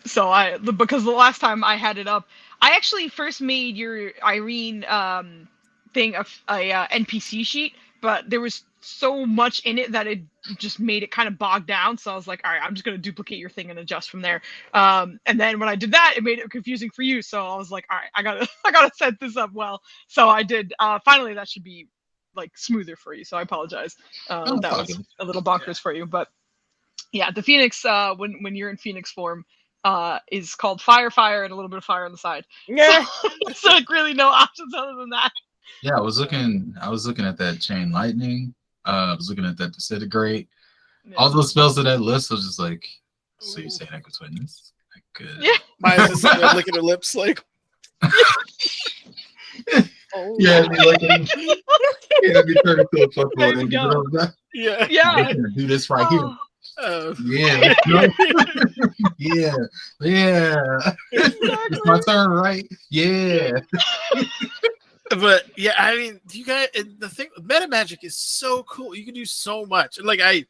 So because the last time I had it up, I actually first made your Irene thing a NPC sheet, but there was so much in it that it just made it kind of bogged down. So I was like, all right, I'm just going to duplicate your thing and adjust from there. And then when I did that, it made it confusing for you. So I was like, all right, I gotta set this up well. So I did. Finally, that should be like smoother for you. So I apologize. That was a little bonkers for you, but yeah, the Phoenix, when you're in Phoenix form, is called Fire, and a little bit of fire on the side. Yeah. So like really no options other than that. Yeah, I was looking at that chain lightning. I was looking at that disintegrate. Yeah. All those spells on that list, I was just like, so you're saying I could twin this? I could. Yeah. Maya's just like, licking her lips like. Yeah, it'd be like it'd be turned into a fuck There you go. Yeah. Yeah. Do this right here. Oh. Yeah. Yeah. It's my turn, right? Yeah. But yeah, I mean, you guys, the thing, meta magic is so cool. You can do so much. And like I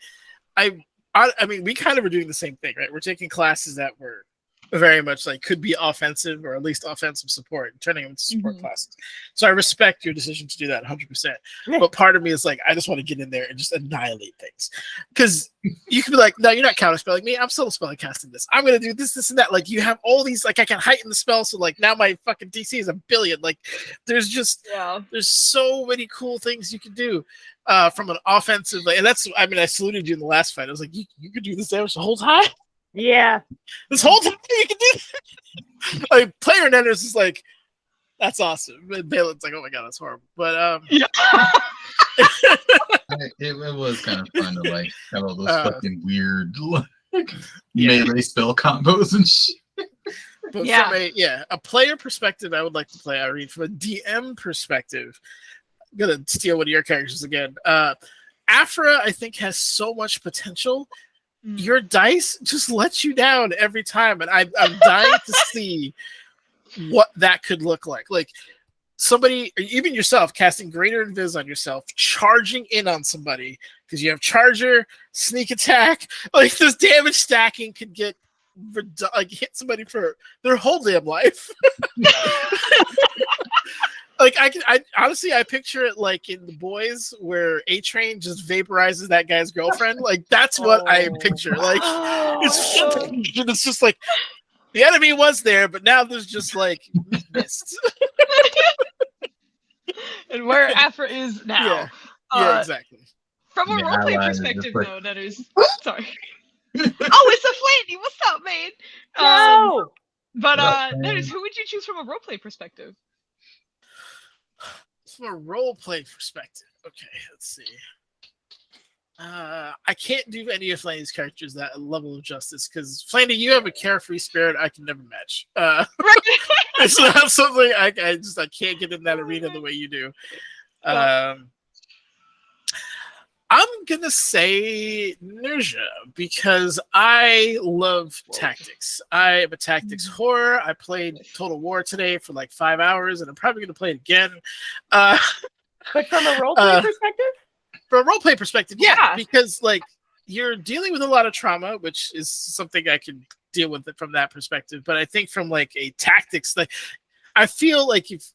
mean, we kind of are doing the same thing, right? We're taking classes that were very much like could be offensive or at least offensive support, turning them into support Mhm. classes. So I respect your decision to do that 100%. But part of me is like, I just want to get in there and just annihilate things. Because you could be like, no, you're not counterspelling me. I'm still spelling casting this. I'm going to do this, this, and that. Like, you have all these, like, I can heighten the spell. So, like, now my fucking DC is 1 billion. Like, there's so many cool things you can do from an offensive. Like, and that's, I mean, I saluted you in the last fight. I was like, you could do this damage the whole time? Yeah. This whole time you can do that? Like, player Nenners is like, that's awesome. And Balin's like, oh my god, that's horrible. But it was kind of fun to like have all those fucking weird like Yeah. melee spell combos and shit. But Yeah. from a player perspective, I would like to play Irene. From a DM perspective, I'm gonna steal one of your characters again. Afra, I think, has so much potential. Your dice just lets you down every time, and I'm dying to see what that could look like. Like somebody, or even yourself, casting Greater Invis on yourself, charging in on somebody because you have Charger, Sneak Attack. Like this damage stacking could get like hit somebody for their whole damn life. Like I honestly, I picture it like in The Boys where A-Train just vaporizes that guy's girlfriend. Like that's what I picture. Like it's just like the enemy was there, but now there's just like mist. And where Afra is now. Yeah, exactly. From a The roleplay allies are perspective, just like- though, Netters. Sorry. Oh, it's a Flandy. What's up, man? No. But What up, Netters, man? who would you choose from a roleplay perspective? From a role play perspective, okay, let's see. I can't do any of Flandy's characters that level of justice because Flandy, you have a carefree spirit I can never match. It's not something I can't get in that arena the way you do. I'm gonna say Nerja because I love tactics. I am a tactics horror. I played Total War today for like 5 hours, and I'm probably gonna play it again. But from a roleplay perspective? From a roleplay perspective, yeah, Yeah. because like you're dealing with a lot of trauma, which is something I can deal with it from that perspective. But I think from like a tactics, like I feel like you've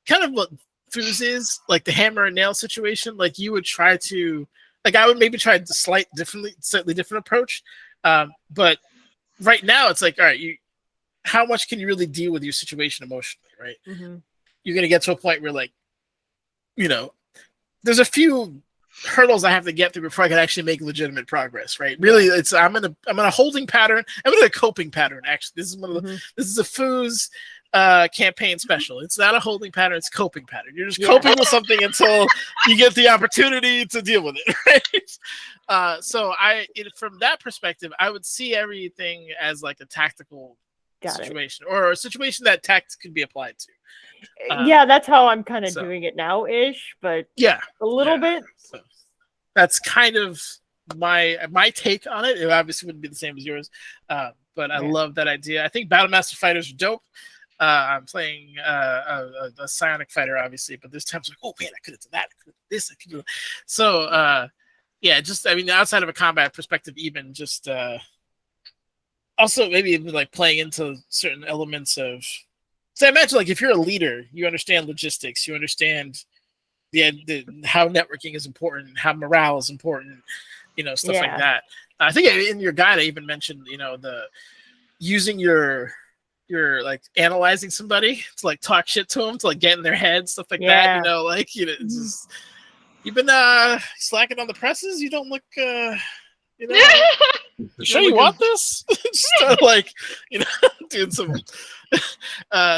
kind of what Foos is like the hammer and nail situation. Like you would try to, like I would maybe try a slightly different approach. But right now it's like, all right, how much can you really deal with your situation emotionally, right? Mm-hmm. You're gonna get to a point where like, there's a few hurdles I have to get through before I can actually make legitimate progress, right? Really, I'm in a holding pattern. I'm in a coping pattern. Actually, this is this is a Foos campaign special. It's not a holding pattern; it's coping pattern. You're just coping with something until you get the opportunity to deal with it, right? So from that perspective, I would see everything as like a tactical situation or a situation that tactics could be applied to. Yeah, that's how I'm kind of doing it now-ish, but a little bit. So that's kind of my take on it. It obviously wouldn't be the same as yours, but I love that idea. I think Battlemaster fighters are dope. I'm playing a psionic fighter, obviously, but this time's like, oh man, I could have done that. I could have done this. I could do. So just I mean, outside of a combat perspective, even just also maybe even like playing into certain elements of. So I imagine, like, if you're a leader, you understand logistics, you understand how networking is important, how morale is important, stuff like that. I think in your guide, I even mentioned, the using your like analyzing somebody to like talk shit to them, to like get in their head, stuff like that. It's just, you've been slacking on the presses. You don't look, you sure you want this? Just like, doing some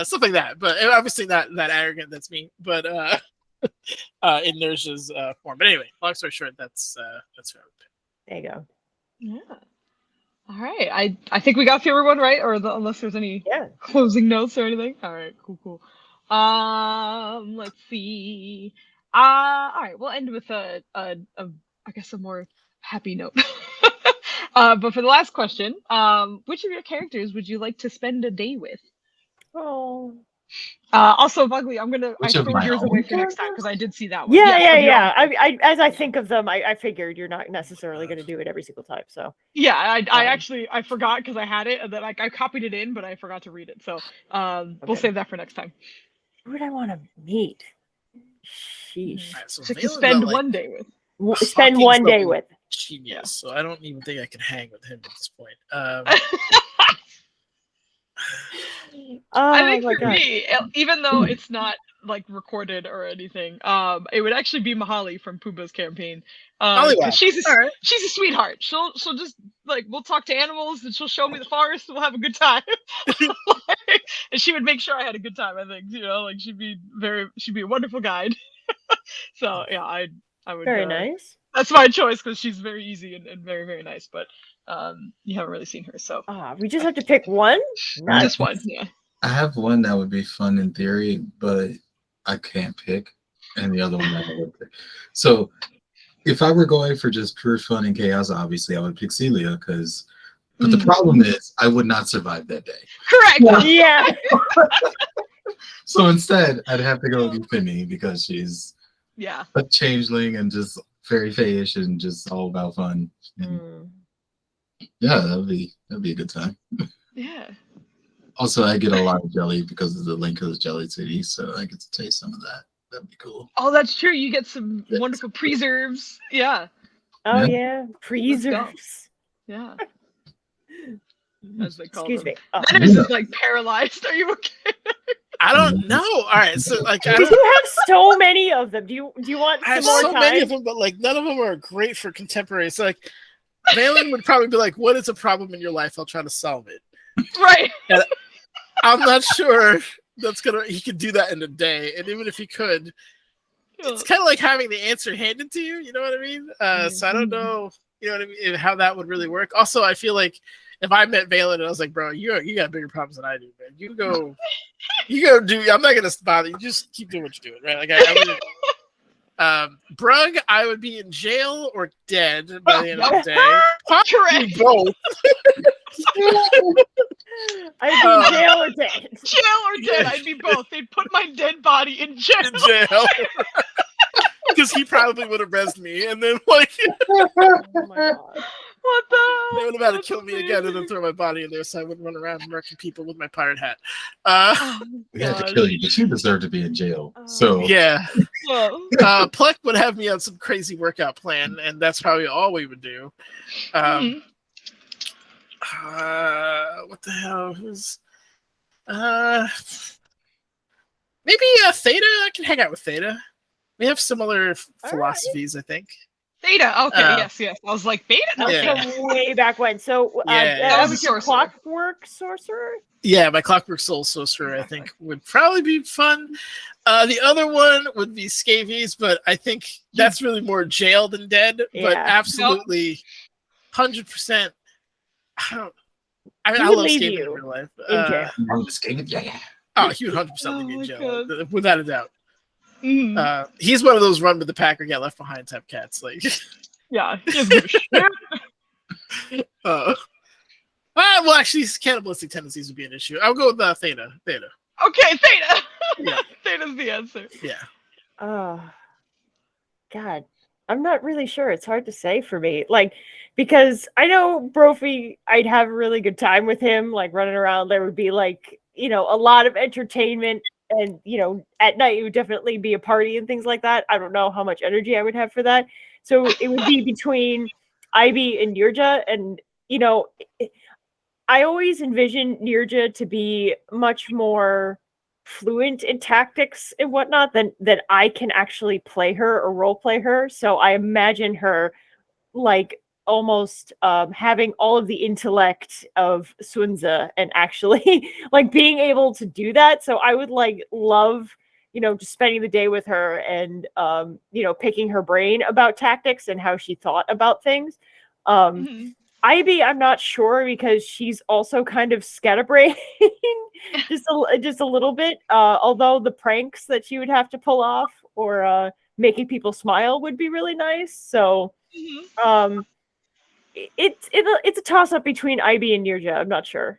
stuff like that. But obviously not that arrogant. That's me. But in Nerja's form. But anyway, long story short, that's where I would pick. There you go. Yeah. All right. I think we got everyone right, or unless there's any closing notes or anything. All right. Cool. Let's see. All right. We'll end with a I guess a more happy note. But for the last question, which of your characters would you like to spend a day with? Oh, Also, Bugley, I Which of throw my yours away own for next time because I did see that one. Yeah, Yes, of your own. I as I think of them, I figured you're not necessarily going to do it every single time. So Yeah, I actually I forgot because I had it and then I copied it in, but I forgot to read it. So we'll Okay. save that for next time. who would I want to meet? Sheesh. Alright, so So to Valen's spend got, like, one day with. Spend Hawking's one day level with. genius, so I don't even think I can hang with him at this point. I Oh think my for god. me, even though it's not like recorded or anything, it would actually be Mahali from Pumbaa's campaign. Molly 'Cause she's a All right. she's a sweetheart. She'll just like we'll talk to animals and she'll show me the forest and we'll have a good time. And she would make sure I had a good time. I think like she'd be a wonderful guide. So yeah, I would. Very nice. That's my choice because she's very easy and very very nice. But you haven't really seen her, so We just have to pick one. Not just one. Yeah. I have one that would be fun in theory, but I can't pick, and the other one that I would pick. So if I were going for just pure fun and chaos, obviously I would pick Celia, but the problem is I would not survive that day. Correct. yeah. So instead, I'd have to go with Euphemie because she's Yeah. a changeling and just very fayish and just all about fun. And Mm. yeah, that'd be a good time. Yeah. Also, I get a lot of jelly because of the Linko's Jelly City, so I get to taste some of that. That'd be cool. Oh, that's true. You get some Yes. wonderful preserves. Yeah. Oh Yeah. yeah. Preserves. Yeah. As they call Excuse them. me. Oh. Dennis is like paralyzed. Are you okay? I don't know. All right, so like Because you have so many of them. Do you want I have some more so time? many of them, but like none of them are great for contemporary. So like, Valen would probably be like, "What is a problem in your life? I'll try to solve it." Right. I'm not sure he could do that in a day, and even if he could, it's kind of like having the answer handed to you. You know what I mean? So I don't know. You know what I mean? How that would really work. Also, I feel like if I met Valen and I was like, "Bro, you got bigger problems than I do, man. You go do. I'm not gonna bother you. Just keep doing what you're doing, right?" Like I wouldn't. Brug, I would be in jail or dead by the end of the day. Possibly Correct. both. I'd be in jail or dead. Jail or dead. I'd be both. They'd put my dead body in jail. In jail. Because he probably would have rezzed me, and then like Oh my god. What the hell? they would have had to That's kill me again and then amazing. throw my body in there so I wouldn't run around murking people with my pirate hat. Oh, We had to God. kill you, but you deserve to be in jail. So Yeah. Oh. Pluck would have me on some crazy workout plan, and that's probably all we would do. Mhm. What the hell is maybe Theta? I can hang out with Theta. We have similar philosophies, I think. Theta. Okay. Yes. I was like Theta. That was Yeah. from way back when. So Yeah, that was was a your sorcerer. clockwork sorcerer. Yeah, my Clockwork Soul Sorcerer, I think, would probably be fun. The other one would be Scabies, but I think that's really more jail than dead. But Yeah. absolutely, 100%. I He love would leave Scabies in you real life. in jail. yeah. Oh, he would 100% leave Oh me in my jail, God. without a doubt. Mhm. He's one of those run with the pack or get left behind type cats. Like, Yeah. He has good shit. well, actually, cannibalistic tendencies would be an issue. I'll go with Theta. Theta. Okay. Theta. Yeah. Theta's the answer. Yeah. Oh, God. I'm not really sure. It's hard to say for me. Like, because I know Brophy, I'd have a really good time with him, like running around. There would be like, a lot of entertainment. And, at night it would definitely be a party and things like that. I don't know how much energy I would have for that. So it would be between Ivy and Nirja. And, I always envision Nirja to be much more fluent in tactics and whatnot than I can actually play her or role play her. So I imagine her like almost having all of the intellect of Sunza and actually like being able to do that. So I would love, just spending the day with her and picking her brain about tactics and how she thought about things. Mhm. Ivy, I'm not sure because she's also kind of scatterbrained, just a little bit. Although the pranks that she would have to pull off or making people smile would be really nice. So, Mhm. it's a toss up between Ivy and Nirja. I'm not sure.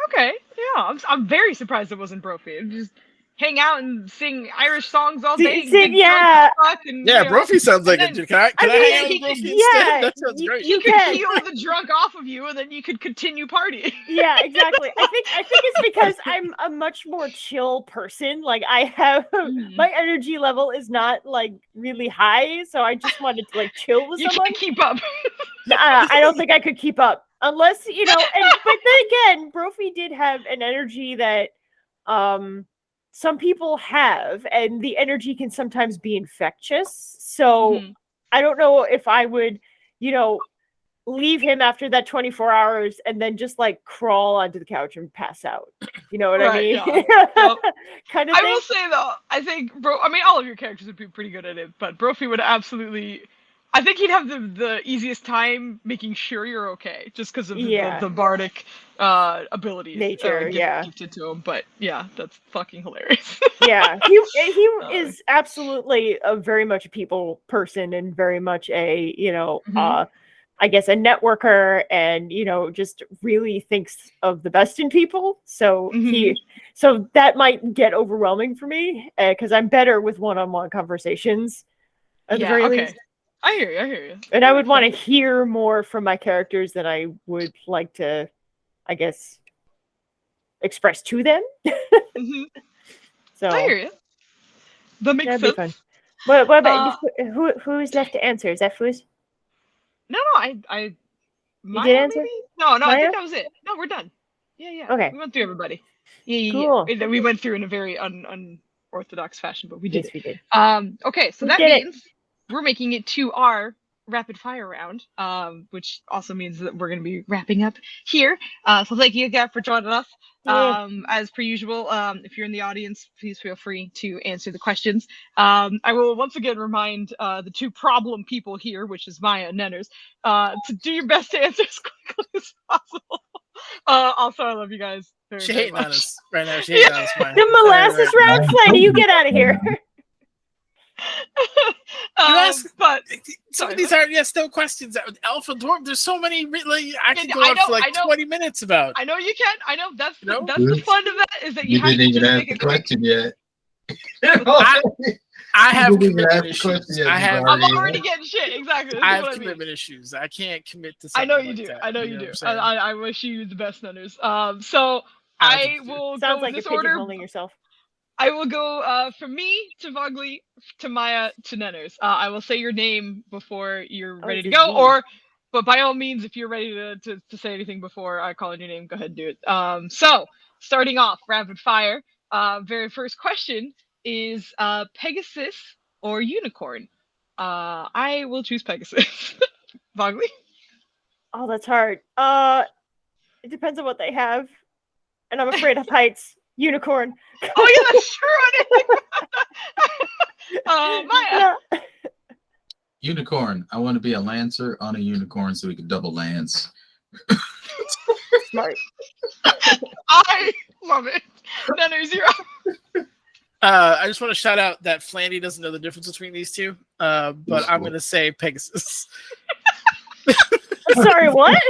Okay, yeah, I'm very surprised it wasn't Brophy. Just hang out and sing Irish songs all day. And Sing, get drunk yeah. as fuck and, Yeah, you know, Brophy sounds like and a then dude. Can I I hang mean, out with he- Brophy yeah, instead? That sounds great. you he could can. heal the drunk off of you, and then you could continue partying. Yeah, exactly. I think it's because I'm a much more chill person. Like I have my energy level is not like really high, so I just wanted to like chill with You someone. can't keep up. I don't think I could keep up unless but then again, Brophy did have an energy that some people have, and the energy can sometimes be infectious. So Mhm. I don't know if I would, leave him after that 24 hours and then just like crawl onto the couch and pass out. You know what I Right, mean? yeah. Yep. Kind of I thing. will say though, I think I mean, all of your characters would be pretty good at it, but Brophy would absolutely. I think he'd have the easiest time making sure you're okay, just because of Yeah. the bardic abilities Nature, yeah. gifted to him. But yeah, that's fucking hilarious. Yeah, he Oh. is absolutely a very much a people person and very much a Mhm. I guess a networker, and just really thinks of the best in people. So Mhm. so that might get overwhelming for me because I'm better with one-on-one conversations at the Yeah. very Okay. least, I hear you. I hear you. and I would want to hear more from my characters than I would like to, I guess, express to them. Mhm. So I hear you. That makes that'd be sense. fun. What about Uh, who's left to answer? Is that Foos? No, I You Maya did answer? maybe? No, I Maya? think that was it. No, we're done. Yeah. Okay. We went through everybody. Yeah. Cool. We went through in a very unorthodox fashion, but we did Yes, we did. it. Okay, so We that did it. means we're making it to our rapid fire round, which also means that we're going to be wrapping up here. So thank you again for joining us. Yeah. As per usual, if you're in the audience, please feel free to answer the questions. I will once again remind the two problem people here, which is Maya and Nenners, to do your best to answer as quickly as possible. Also, I love you guys very, She very hating on much. us right now. She hating on us, Maya. The molasses round, Flanny, you get out of here. But some sorry, of these what? are no questions. Alpha Dwarf. There's so many. Really, I could go I on know, for like I know. 20 minutes about. I know you can. I know that's You know? that's the fun of that is that you You have didn't to even just ask make the it quick. question yet. I have You didn't even commitment ask the issues. question yet. I have. I'm already getting shit. Exactly. That's I have what I mean. commitment issues. I can't commit to I something know you like do. that. I know you what do. I'm saying? I wish you the best, Nunners. So I don't I think you do. will Sounds go like with you're this order. pigeonholing yourself. I will go from me to Vogly to Maya to Nenners. I will say your name before you're ready to this is go, me. but by all means, if you're ready to say anything before I call on your name, go ahead and do it. So starting off, rapid fire. Very first question is Pegasus or unicorn? I will choose Pegasus. Vogly? Oh, that's hard. It depends on what they have, and I'm afraid of heights. Unicorn. Oh yeah, that's true. Maya. Yeah. Unicorn. I want to be a lancer on a unicorn so we can double lance. Smart. I love it. Nenners, you're up. I just want to shout out that Flanny doesn't know the difference between these two. But I'm gonna say Pegasus. Sorry, what?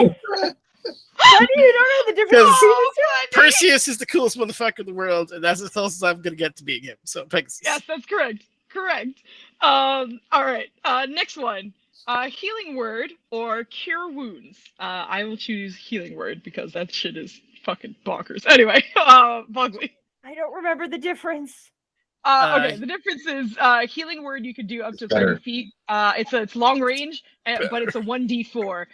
How do you don't know the difference between Oh, these Flanny. Perseus is the coolest motherfucker in the world, and that's as close as I'm gonna get to being him. So Pegasus. Yes, that's correct. Correct. All right. Next one. Healing word or cure wounds. I will choose healing word because that shit is fucking bonkers. Anyway, Bugly. I don't remember the difference. Okay, the difference is healing word you could do up to 30 feet. It's long range, but it's a 1d4.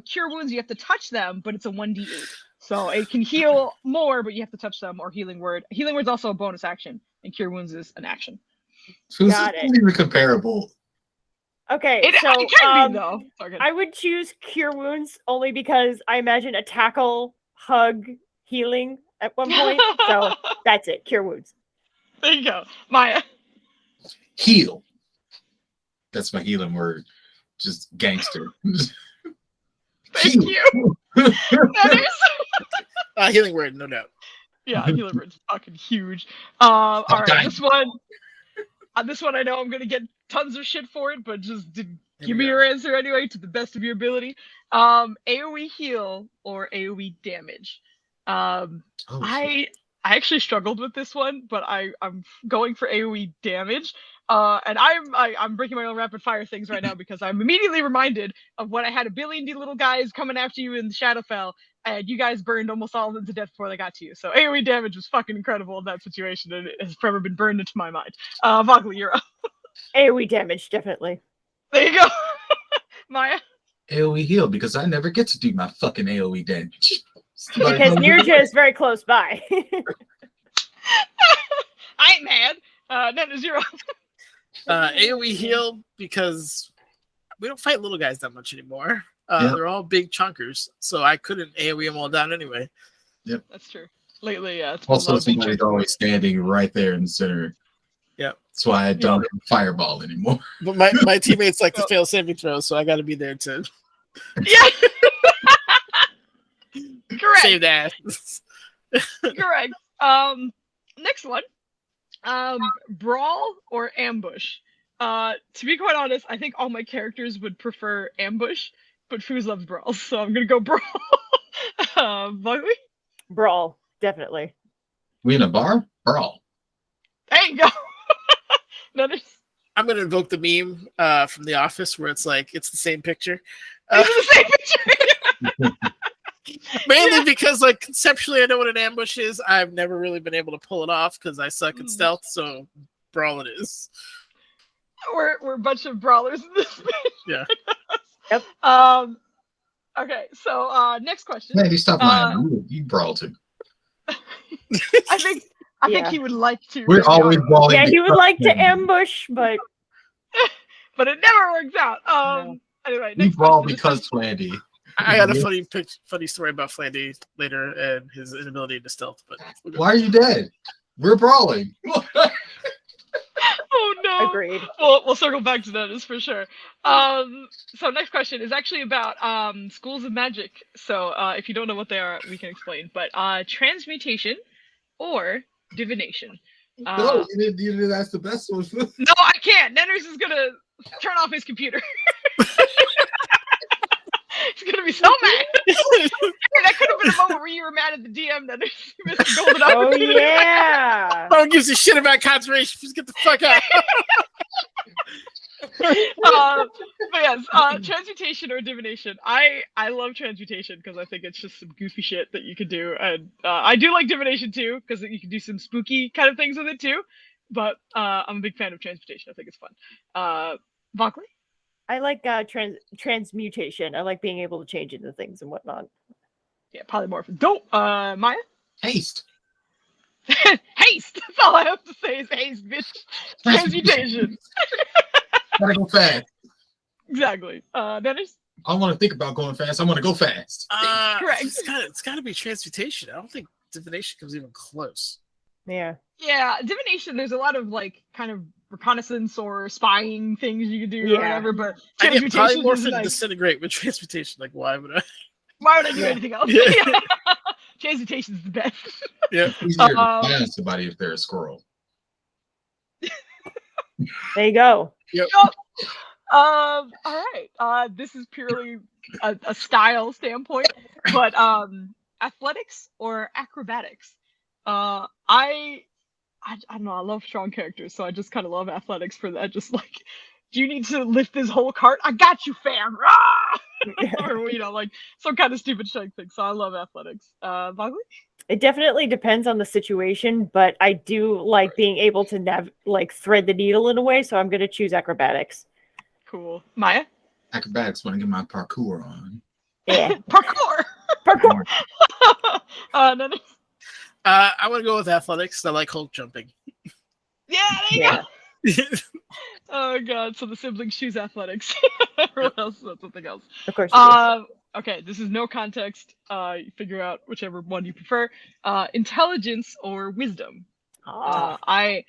Cure wounds you have to touch them, but it's a 1d8. So it can heal more, but you have to touch them. Or healing word. Healing word's also a bonus action, and cure wounds is an action. Got it. Not even comparable. Okay, It can be though. Okay. I would choose cure wounds only because I imagine a tackle, hug, healing at one point. So that's it. Cure wounds. There you go, Maya. Heal. That's my healing word. Just gangster. Thank you. That is. Healing word, no doubt. Yeah, healing word's fucking huge. All right, this one I know I'm gonna get tons of shit for it, but just give me your answer anyway to the best of your ability. AOE heal or AOE damage. Oh, shit. I actually struggled with this one, but I'm going for AoE damage. And I'm breaking my own rapid fire things right now because I'm immediately reminded of when I had 1 billion little guys coming after you in Shadowfell, and you guys burned almost all of them to death before they got to you. So AoE damage was fucking incredible in that situation, and it has forever been burned into my mind. Vogel, you're up. AoE damage, definitely. There you go. Maya? AoE heal because I never get to do my fucking AoE damage. Because Nirja is very close by. I ain't mad. None is 0. AoE heal because we don't fight little guys that much anymore. Yep. They're all big chunkers, so I couldn't AoE them all down anyway. Yep. That's true. Lately, yeah. It's been a Also, lot of big somebody's chunks. always standing right there in the center. Yep. That's why I don't fireball anymore. But my teammates like to fail saving throws, so I got to be there to Yeah. Correct. save the ass. Correct. Next one. Brawl or ambush? To be quite honest, I think all my characters would prefer ambush, but Foos loves brawl, so I'm gonna go brawl. Buckley? Brawl, definitely. We in a bar? Brawl. There you go. Another. I'm gonna invoke the meme from The Office where it's like it's the same picture. This is the same picture. Mainly because, like, conceptually, I know what an ambush is. I've never really been able to pull it off because I suck at stealth. So, brawl it is. We're a bunch of brawlers in this bitch. Yeah. Yep. Okay, so next question. Man, you stop lying. You brawl too. I think Yeah. he would like to. We're always brawling. Yeah, he would like to because- ambush, but but it never works out. No. Anyway, We next brawl question. because Flandy. I got a funny story about Flandy later and his inability to stealth. But Why are you dead? We're brawling. Oh no. agreed. We'll circle back to that is for sure. So next question is actually about schools of magic. So if you don't know what they are, we can explain. But transmutation or divination. No, you didn't ask the best one. No, I can't. Nenners is gonna turn off his computer. He's gonna be so mad. That could have been a moment where you were mad at the DM. Nenners, you missed the golden Oh opportunity. yeah. no one gives a shit about conservation. Just get the fuck out. But yes, transmutation or divination. I love transmutation because I think it's just some goofy shit that you could do, and I do like divination too because you can do some spooky kind of things with it too. But I'm a big fan of transmutation. I think it's fun. Buckley? I like transmutation. I like being able to change into things and whatnot. Yeah, polymorph. Dope. Maya? Haste. Haste. That's all I have to say is haste, bitch. Transmutation. Gotta go fast. Exactly. Dennis? I don't want to think about going fast. I want to go fast. Correct. It's got to be transmutation. I don't think divination comes even close. Yeah. Yeah, divination, there's a lot of like kind of reconnaissance or spying things you could do Yeah. or whatever, but I get transmutation polymorph is and like, disintegrate with transmutation. Like, why would I? why would I do Yeah. anything else? Yeah. Transmutation is the best. Yeah. It's easier to Um, find somebody if they're a squirrel. There you go. All right. This is purely a style standpoint, but athletics or acrobatics. I don't know. I love strong characters, so I just kind of love athletics for that. Just like, do you need to lift this whole cart? I got you, fam. Rah! Or like some kind of stupid shite thing. So I love athletics. Buckley? It definitely depends on the situation, but I do like being able to thread the needle in a way, so I'm going to choose acrobatics. Cool. Maya? Acrobatics when I get my parkour on. Yeah. Parkour. Parkour. None. I want to go with athletics. I like Hulk jumping. Yeah, there you Yeah. go. Oh god, so the siblings choose athletics. Everyone else does something else. Of course. you do. Okay, this is no context. You figure out whichever one you prefer. Intelligence or wisdom. I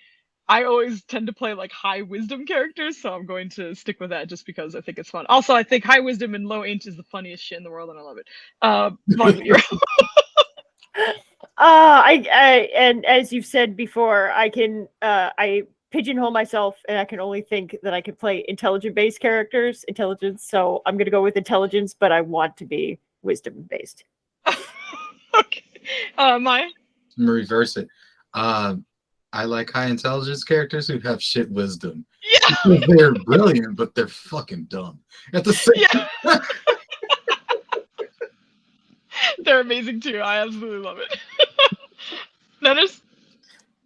always tend to play like high wisdom characters, so I'm going to stick with that just because I think it's fun. Also, I think high wisdom and low int is the funniest shit in the world, and I love it. Vaughn, you're And as you've said before, I pigeonhole myself, and I can only think that I can play intelligence, so I'm going to go with intelligence, but I want to be wisdom based. Okay. Maya? I'm gonna reverse it. I like high intelligence characters who have shit wisdom. Yeah. They're brilliant, but they're fucking dumb at the same Yeah. time. They're amazing too. I absolutely love it. Dennis?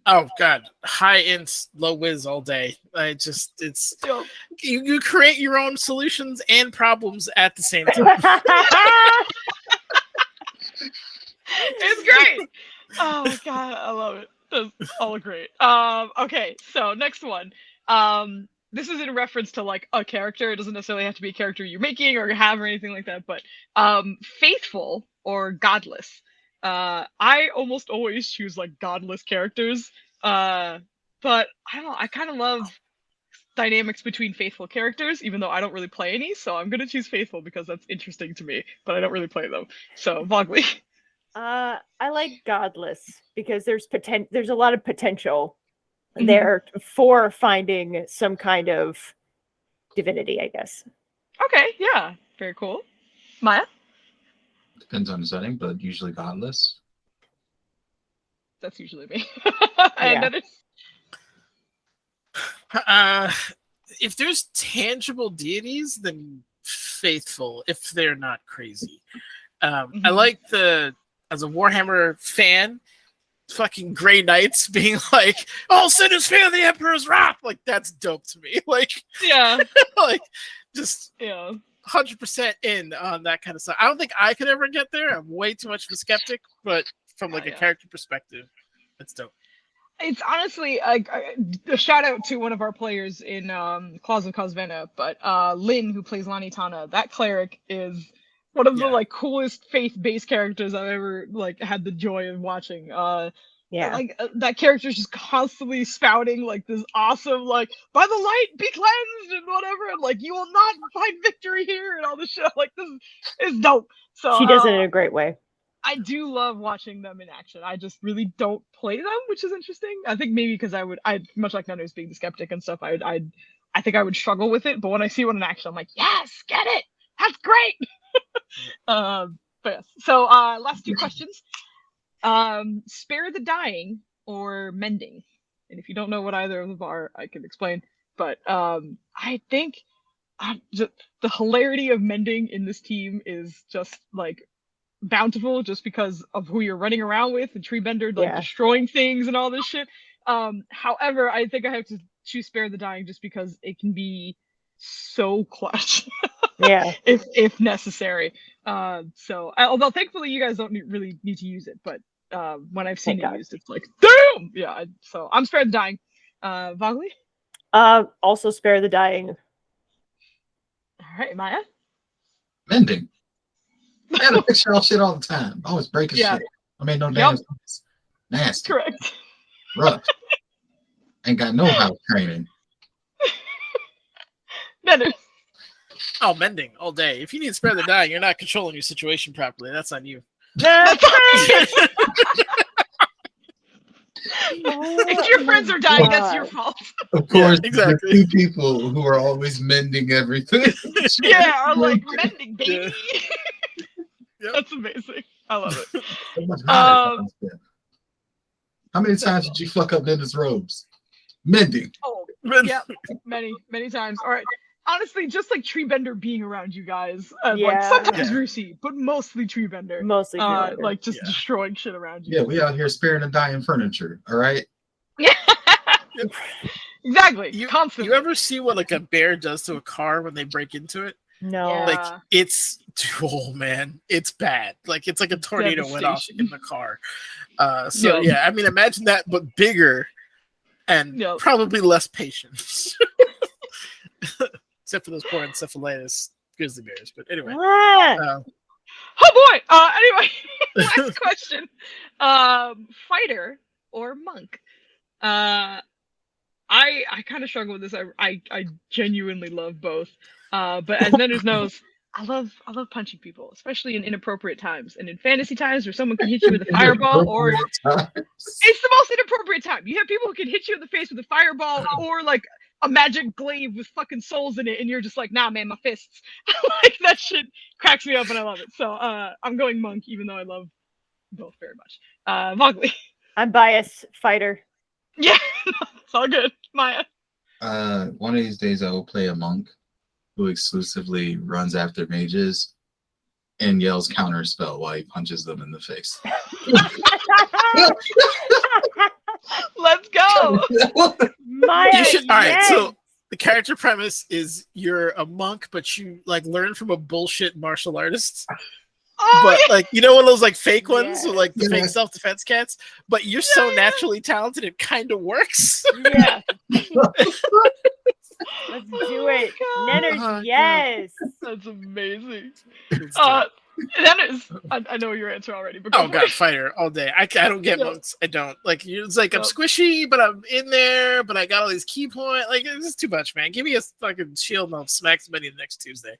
Oh god, high int, low whiz all day. It's Yo. you create your own solutions and problems at the same time. It's great. Oh my god, I love it. That's all great. Okay, so next one. This is in reference to like a character. It doesn't necessarily have to be a character you're making or have or anything like that, but faithful or godless. I almost always choose like godless characters. But I don't know, I kind of love dynamics between faithful characters, even though I don't really play any, so I'm gonna choose faithful because that's interesting to me, but I don't really play them. So Vogley. I like godless because there's a lot of potential Mhm. there for finding some kind of divinity, I guess. Okay, yeah, very cool. Maya? Depends on the setting, but usually godless. That's usually me. Yeah. And Dennis? If there's tangible deities, then faithful. If they're not crazy, I Mhm. like as a Warhammer fan, fucking Grey Knights being like, "All sinners fear the Emperor's wrath." Like that's dope to me. Like, Yeah, like just yeah. 100% in on that kind of stuff. I don't think I could ever get there. I'm way too much of a skeptic, but from like Oh, a yeah. character perspective, that's dope. It's honestly like a shout out to one of our players in Claws of Cosvena, but Lynn, who plays Lani Tana, that cleric is one of the Yeah. like coolest faith-based characters I've ever like had the joy of watching. Yeah. Like that character is just constantly spouting like this awesome like by the light be cleansed and whatever, and like you will not find victory here and all this shit. Like this is dope. So She does it in a great way. I do love watching them in action. I just really don't play them, which is interesting. I think maybe because I much like Nunners being the skeptic and stuff. I think I would struggle with it. But when I see one in action, I'm like, yes, get it. That's great. But yes. So last two questions. Spare the dying or mending. And if you don't know what either of them are, I can explain. But I think just the hilarity of mending in this team is just like bountiful just because of who you're running around with and tree bender like Yeah. destroying things and all this shit. However, I think I have to choose spare the dying just because it can be so clutch Yeah. if necessary. Although thankfully you guys don't really need to use it, but when I've seen Thank it God. used, it's like damn. Yeah, so I'm spare the dying. Vogley? Also spare the dying. All right, Maya? Mending. I gotta fix y'all shit all the time. Always breaking Yeah. shit. I made no Yep. damn sense. Nasty. Correct. Rough. Ain't got no house training. Dennis? Oh, mending all day. If you need to spare the dying, you're not controlling your situation properly. That's on you. If your friends are dying, that's your fault. Of course, exactly. the two people who are always mending everything. Yeah, or like mending, baby. Yep. That's amazing. I love it. So much hotter than how many times did you fuck up Linda's robes? Mending. Oh, yeah, many times. All right. Honestly, just like tree bender being around you guys, like Yeah. sometimes Yeah. Rusi, but mostly tree bender. Mostly tree bender. Like just Yeah. destroying shit around you. Yeah, we out here sparing and dying furniture. All right. Yeah. Exactly. You Constantly. ever see what like a bear does to a car when they break into it? No. Yeah. Like it's oh man, it's bad. Like it's like a tornado went off Devastation. in the car. So Yep. yeah, I mean imagine that but bigger and Yep. probably less patience. Except for those poor encephalitis grizzly bears. But anyway. Ah! Oh boy. Anyway, last question. Fighter or monk? I kind of struggle with this. I genuinely love both. But as Nenders knows, I love punching people, especially in inappropriate times. And in fantasy times where someone can hit you with a fireball, or it's the most inappropriate time. You have people who can hit you in the face with a fireball or like a magic glaive with fucking souls in it, and you're just like, nah, man, my fists. Like that shit cracks me up, and I love it. So I'm going monk, even though I love both very much. Mowgli. I'm biased fighter. Yeah, it's all good. Maya. One of these days I will play a monk who exclusively runs after mages and yells counter spell while he punches them in the face. Let's go. Maya, You should. All right, yes! so the character premise is you're a monk, but you like learn from a bullshit martial artist. Oh, But yeah. like, you know, one of those like fake ones, Yeah. with, like the Yeah. fake self-defense cats. But you're so naturally talented, it kind of works. Yeah. Let's Oh do my it. God. Nenners, Oh, God. yes. That's amazing. It's dope. That is. I know your answer already, but go Oh for god, it. fighter all day. I don't get Yeah. monks. I don't like. It's like I'm No. squishy, but I'm in there. But I got all these key points. Like it's just too much, man. Give me a fucking shield, and I'll smack somebody next Tuesday.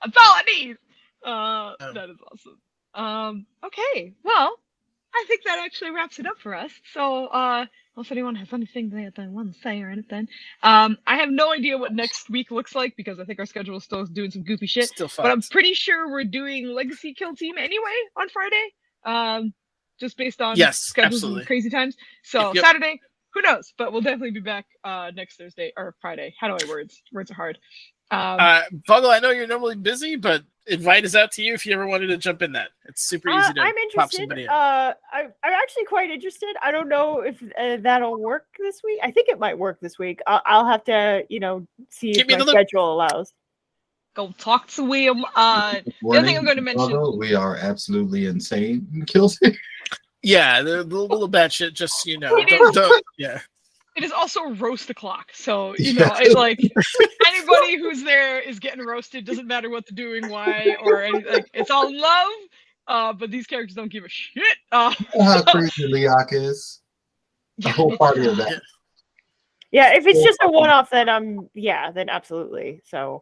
That's all I need. That is awesome. Okay. Well, I think that actually wraps it up for us. So, unless anyone has anything they want to say or anything, I have no idea what next week looks like because I think our schedule is still doing some goofy shit. Still But I'm fucked. pretty sure we're doing Legacy Kill Team anyway on Friday. Just based on Yes, schedules absolutely. and crazy times. So Yep. Saturday, who knows? But we'll definitely be back next Thursday or Friday. How do I words? Words are hard. Vogel, I know you're normally busy, but invite is out to you if you ever wanted to jump in that. It's super easy to I'm pop interested. somebody in. I'm actually quite interested. I don't know if that'll work this week. I think it might work this week. I'll have to, see Keep if me in my the loop. schedule allows. Go talk to William. The other thing I'm going to mention. Although we are absolutely insane in Kill Team. Yeah, the little bad shit. Just so you know, It don't. Yeah. It is also roast o'clock, so it's like anybody who's there is getting roasted. Doesn't matter what they're doing, why, or anything. Like, it's all love. But these characters don't give a shit. How crazy Leok is. The whole party of that. Yeah, if it's just a one-off, then then absolutely. So.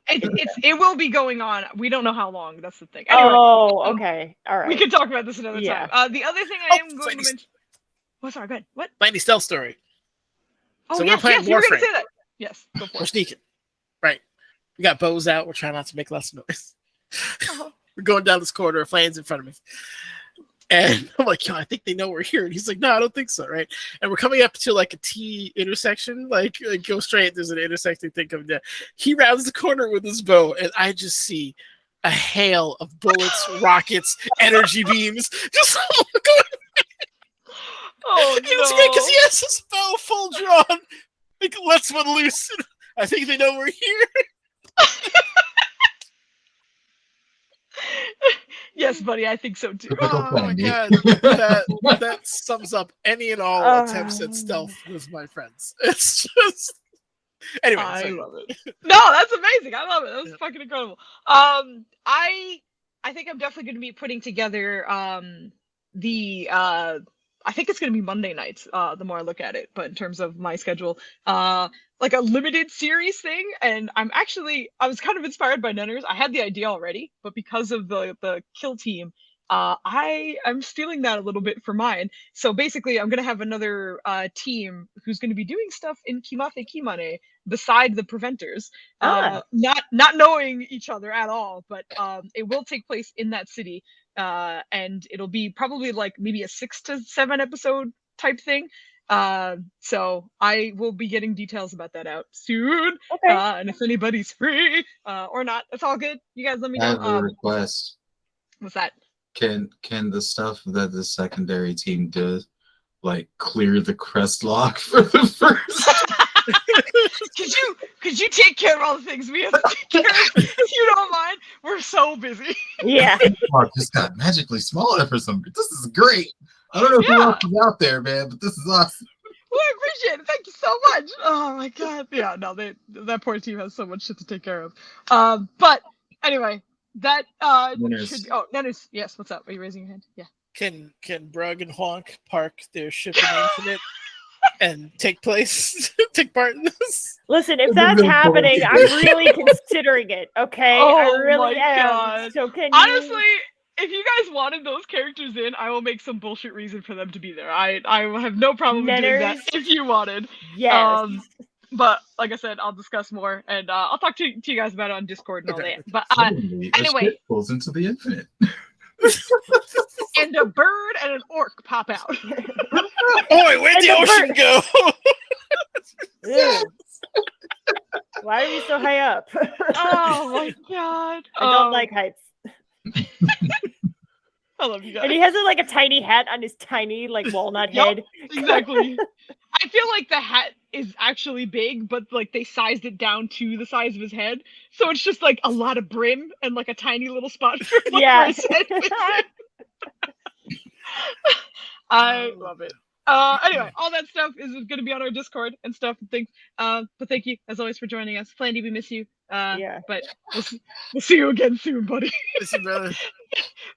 It will be going on. We don't know how long. That's the thing. Anyway, Okay, all right. we can talk about this another Yeah. time. The other thing I am going to Lightning- mention. Oh, sorry. Good. What? Lightning Stealth Story. Oh, So we're yes, playing yes. You were going to Warframe. say that. Yes. Go for We're it. sneaking. Right. We got bows out. We're trying not to make less noise. Oh. We're going down this corridor. Flames in front of me. And I'm like, yo, I think they know we're here. And he's like, no, I don't think so, right? And we're coming up to like a T intersection, like go straight. There's an intersecting thing coming down. He rounds the corner with his bow, and I just see a hail of bullets, rockets, energy beams, just going. Oh, And it's great because he has his bow full drawn. Like, lets one loose. I think they know we're here. Yes, buddy. I think so too. Typical Oh my Sandy. god, that sums up any and all attempts at stealth with my friends. It's just anyway. I sorry. love it. No, that's amazing. I love it. That was fucking incredible. I think I'm definitely going to be putting together I think it's going to be Monday nights. The more I look at it, but in terms of my schedule, like a limited series thing, and I was kind of inspired by Nenners. I had the idea already, but because of the kill team, I'm stealing that a little bit for mine. So basically, I'm gonna have another team who's gonna be doing stuff in Kimate Kimane beside the preventers, not knowing each other at all, but it will take place in that city, and it'll be probably like maybe a 6 to 7 episode type thing. So I will be getting details about that out soon. Okay. And if anybody's free or not, it's all good. You guys let me I know. have a request. What's that? Can the stuff that the secondary team does, like clear the crest lock for the first? Could you take care of all the things we have to take care of? If you don't mind, we're so busy. Yeah. Oh, just got magically smaller for some. This is great. I don't know who else is out there, man, but this is awesome. Well, I appreciate it. Thank you so much. Oh my god. Yeah, no, that poor team has so much shit to take care of. But anyway, that should. Oh, Nenners. Yes. What's up? Are you raising your hand? Yeah. Can Brug and Honk park their ship in Infinite and take part in this? Listen, if that's happening, I'm really considering it. Okay, Oh I really my am. God. So can Honestly, if you guys wanted those characters in, I will make some bullshit reason for them to be there. I have no problem with doing that Nenners? if you wanted. Yes. But like I said, I'll discuss more, and I'll talk to you guys about it on Discord and all Okay. that. But Suddenly, a anyway. ship pulls into the infinite. and a bird and an orc pop out. Boy, where'd the ocean go? Ew. Why are we so high up? Oh my god! I don't like heights. I love you guys. And he has like a tiny hat on his tiny like walnut head. Exactly. I feel like the hat is actually big, but like they sized it down to the size of his head, so it's just like a lot of brim and like a tiny little spot for, like, Yeah. where his head fits in. I love it. Anyway, all that stuff is going to be on our Discord and stuff and things. But thank you as always for joining us. Flandy, we miss you. Yeah. But we'll see you again soon, buddy. Miss you, brother.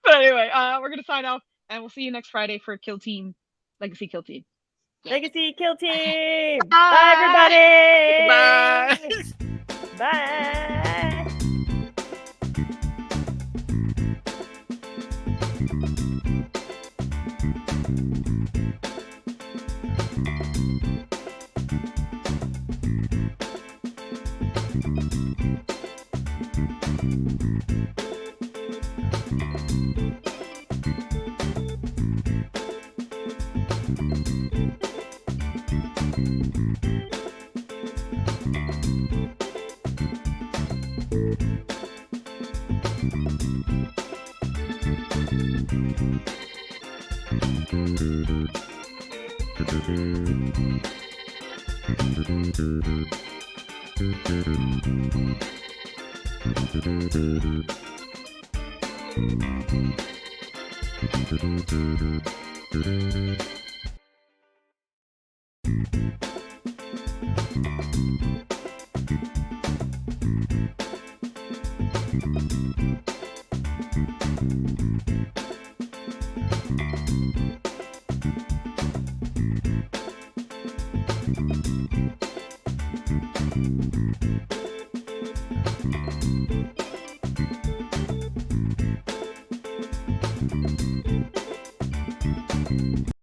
But anyway, we're gonna sign off, and we'll see you next Friday for Kill Team, Legacy Kill Team. Legacy Kill Team. Bye, everybody. Bye. Bye.